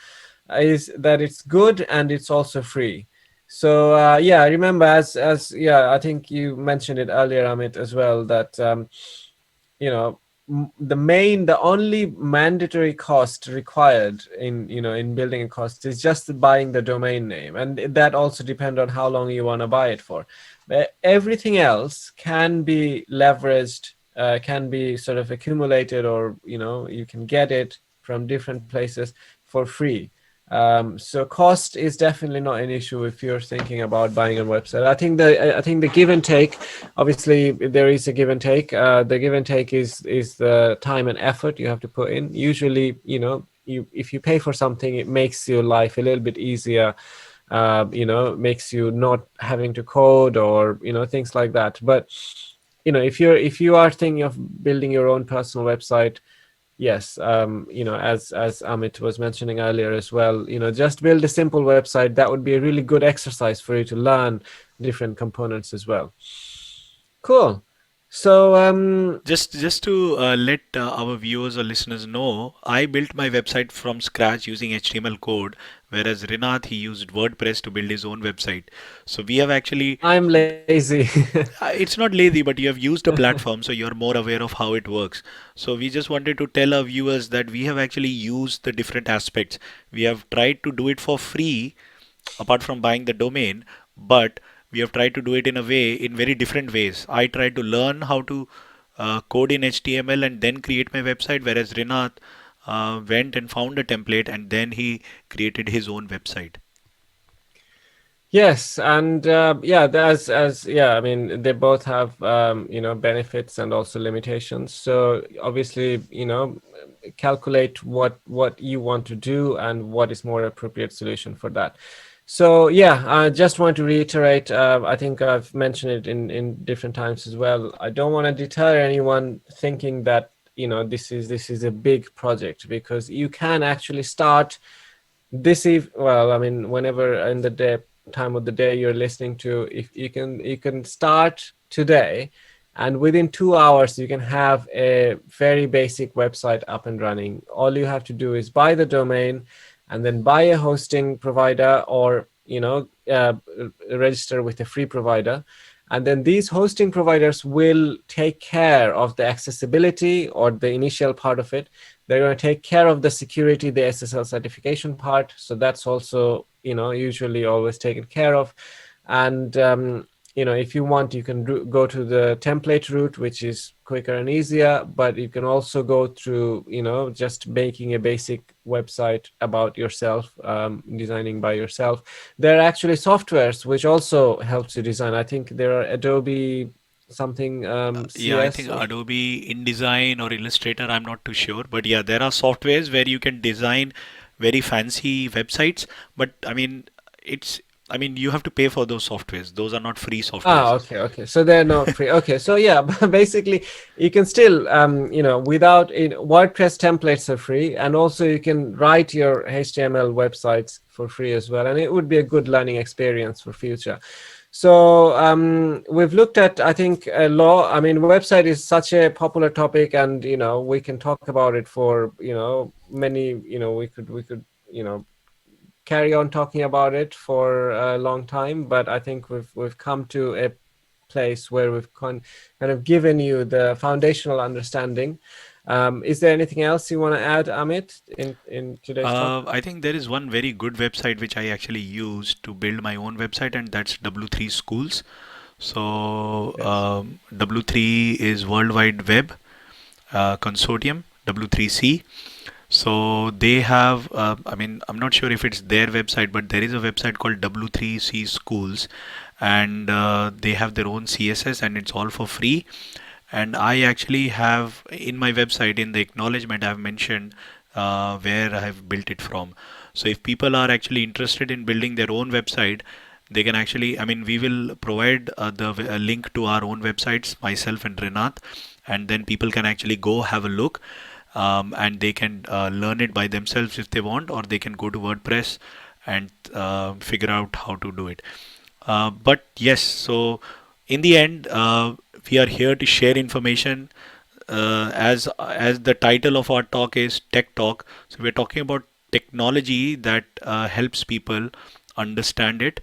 is that it's good and it's also free. So yeah, I remember, as yeah, I think you mentioned it earlier, Amit, as well, that you know the only mandatory cost required in building a cost is just buying the domain name, and that also depends on how long you want to buy it for. But everything else can be leveraged, can be sort of accumulated, or you can get it from different places for free. So cost is definitely not an issue if you're thinking about buying a website. I think the give and take, obviously there is a give and take. The give and take is the time and effort you have to put in. Usually, if you pay for something, it makes your life a little bit easier. Makes you not having to code, or things like that. But if you are thinking of building your own personal website, yes, as Amit was mentioning earlier as well, just build a simple website. That would be a really good exercise for you to learn different components as well. Cool. So Just to let our viewers or listeners know, I built my website from scratch using HTML code, whereas Rinath, he used WordPress to build his own website. So we have actually, I'm lazy. it's not lazy, but you have used a platform, so you're more aware of how it works. So we just wanted to tell our viewers that we have actually used the different aspects. We have tried to do it for free, apart from buying the domain, but we have tried to do it in a way, in very different ways. I tried to learn how to code in HTML and then create my website, whereas Rinath went and found a template and then he created his own website. Yes, and yeah, as yeah, I mean, they both have benefits and also limitations. So obviously, calculate what you want to do and what is more appropriate solution for that. So yeah, I just want to reiterate. I think I've mentioned it in different times as well. I don't want to deter anyone thinking that this is a big project, because you can actually start well, I mean, whenever in the day time of the day you're listening to, if you can start today, and within 2 hours you can have a very basic website up and running. All you have to do is buy the domain, and then buy a hosting provider, or register with a free provider, and then these hosting providers will take care of the accessibility, or the initial part of it. They're going to take care of the security, the SSL certification part. So that's also, usually always taken care of. And, if you want, you can go to the template route, which is quicker and easier, but you can also go through, just making a basic website about yourself, designing by yourself. There are actually softwares which also helps you design. I think there are Adobe something, Yeah, I think CS or Adobe InDesign or Illustrator, I'm not too sure. But yeah, there are softwares where you can design very fancy websites. But it's, you have to pay for those softwares. Those are not free softwares. okay. So they're not free. Okay, so yeah, basically you can still, without WordPress templates are free, and also you can write your HTML websites for free as well, and it would be a good learning experience for future. So we've looked at, I think, a law. I mean, website is such a popular topic, and we can talk about it for many. We could carry on talking about it for a long time, but I think we've come to a place where we've kind of given you the foundational understanding. Is there anything else you want to add, Amit, in today's talk? I think there is one very good website which I actually use to build my own website, and that's W3 Schools. So Yes. W3 is World Wide Web Consortium, W3C. So they have, I'm not sure if it's their website, but there is a website called W3C Schools, and they have their own CSS, and it's all for free. And I actually have in my website, in the acknowledgement, I've mentioned where I have built it from. So if people are actually interested in building their own website, they can actually, we will provide a link to our own websites, myself and Rinat, and then people can actually go have a look, and they can learn it by themselves if they want, or they can go to WordPress and figure out how to do it. But yes, so in the end, we are here to share information. As the title of our talk is Tech Talk, so we're talking about technology that helps people understand it.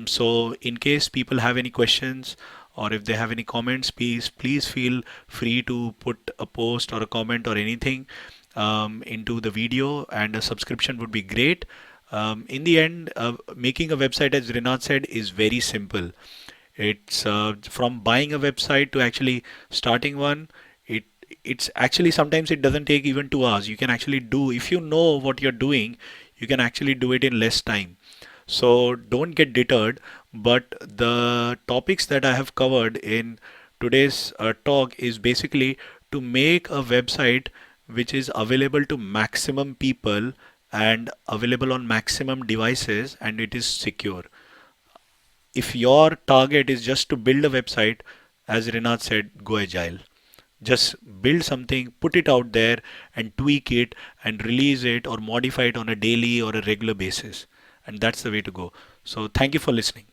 So in case people have any questions, or if they have any comments, please feel free to put a post or a comment or anything into the video, and a subscription would be great. In the end, making a website, as Rinat said, is very simple. It's from buying a website to actually starting one. It it's actually, sometimes it doesn't take even 2 hours. You can actually do, if you know what you're doing, you can actually do it in less time. So don't get deterred. But the topics that I have covered in today's talk is basically to make a website which is available to maximum people and available on maximum devices, and it is secure. If your target is just to build a website, as Rinat said, go agile. Just build something, put it out there, and tweak it and release it or modify it on a daily or a regular basis. And that's the way to go. So thank you for listening.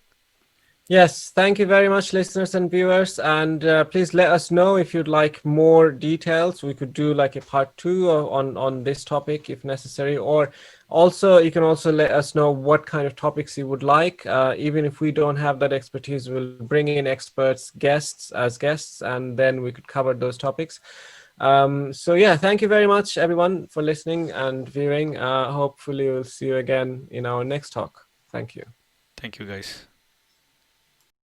Yes, thank you very much, listeners and viewers. And please let us know if you'd like more details. We could do like a part two on this topic if necessary. Or also, you can also let us know what kind of topics you would like. Even if we don't have that expertise, we'll bring in experts, guests, and then we could cover those topics. So yeah, thank you very much, everyone, for listening and viewing. Hopefully, we'll see you again in our next talk. Thank you. Thank you, guys.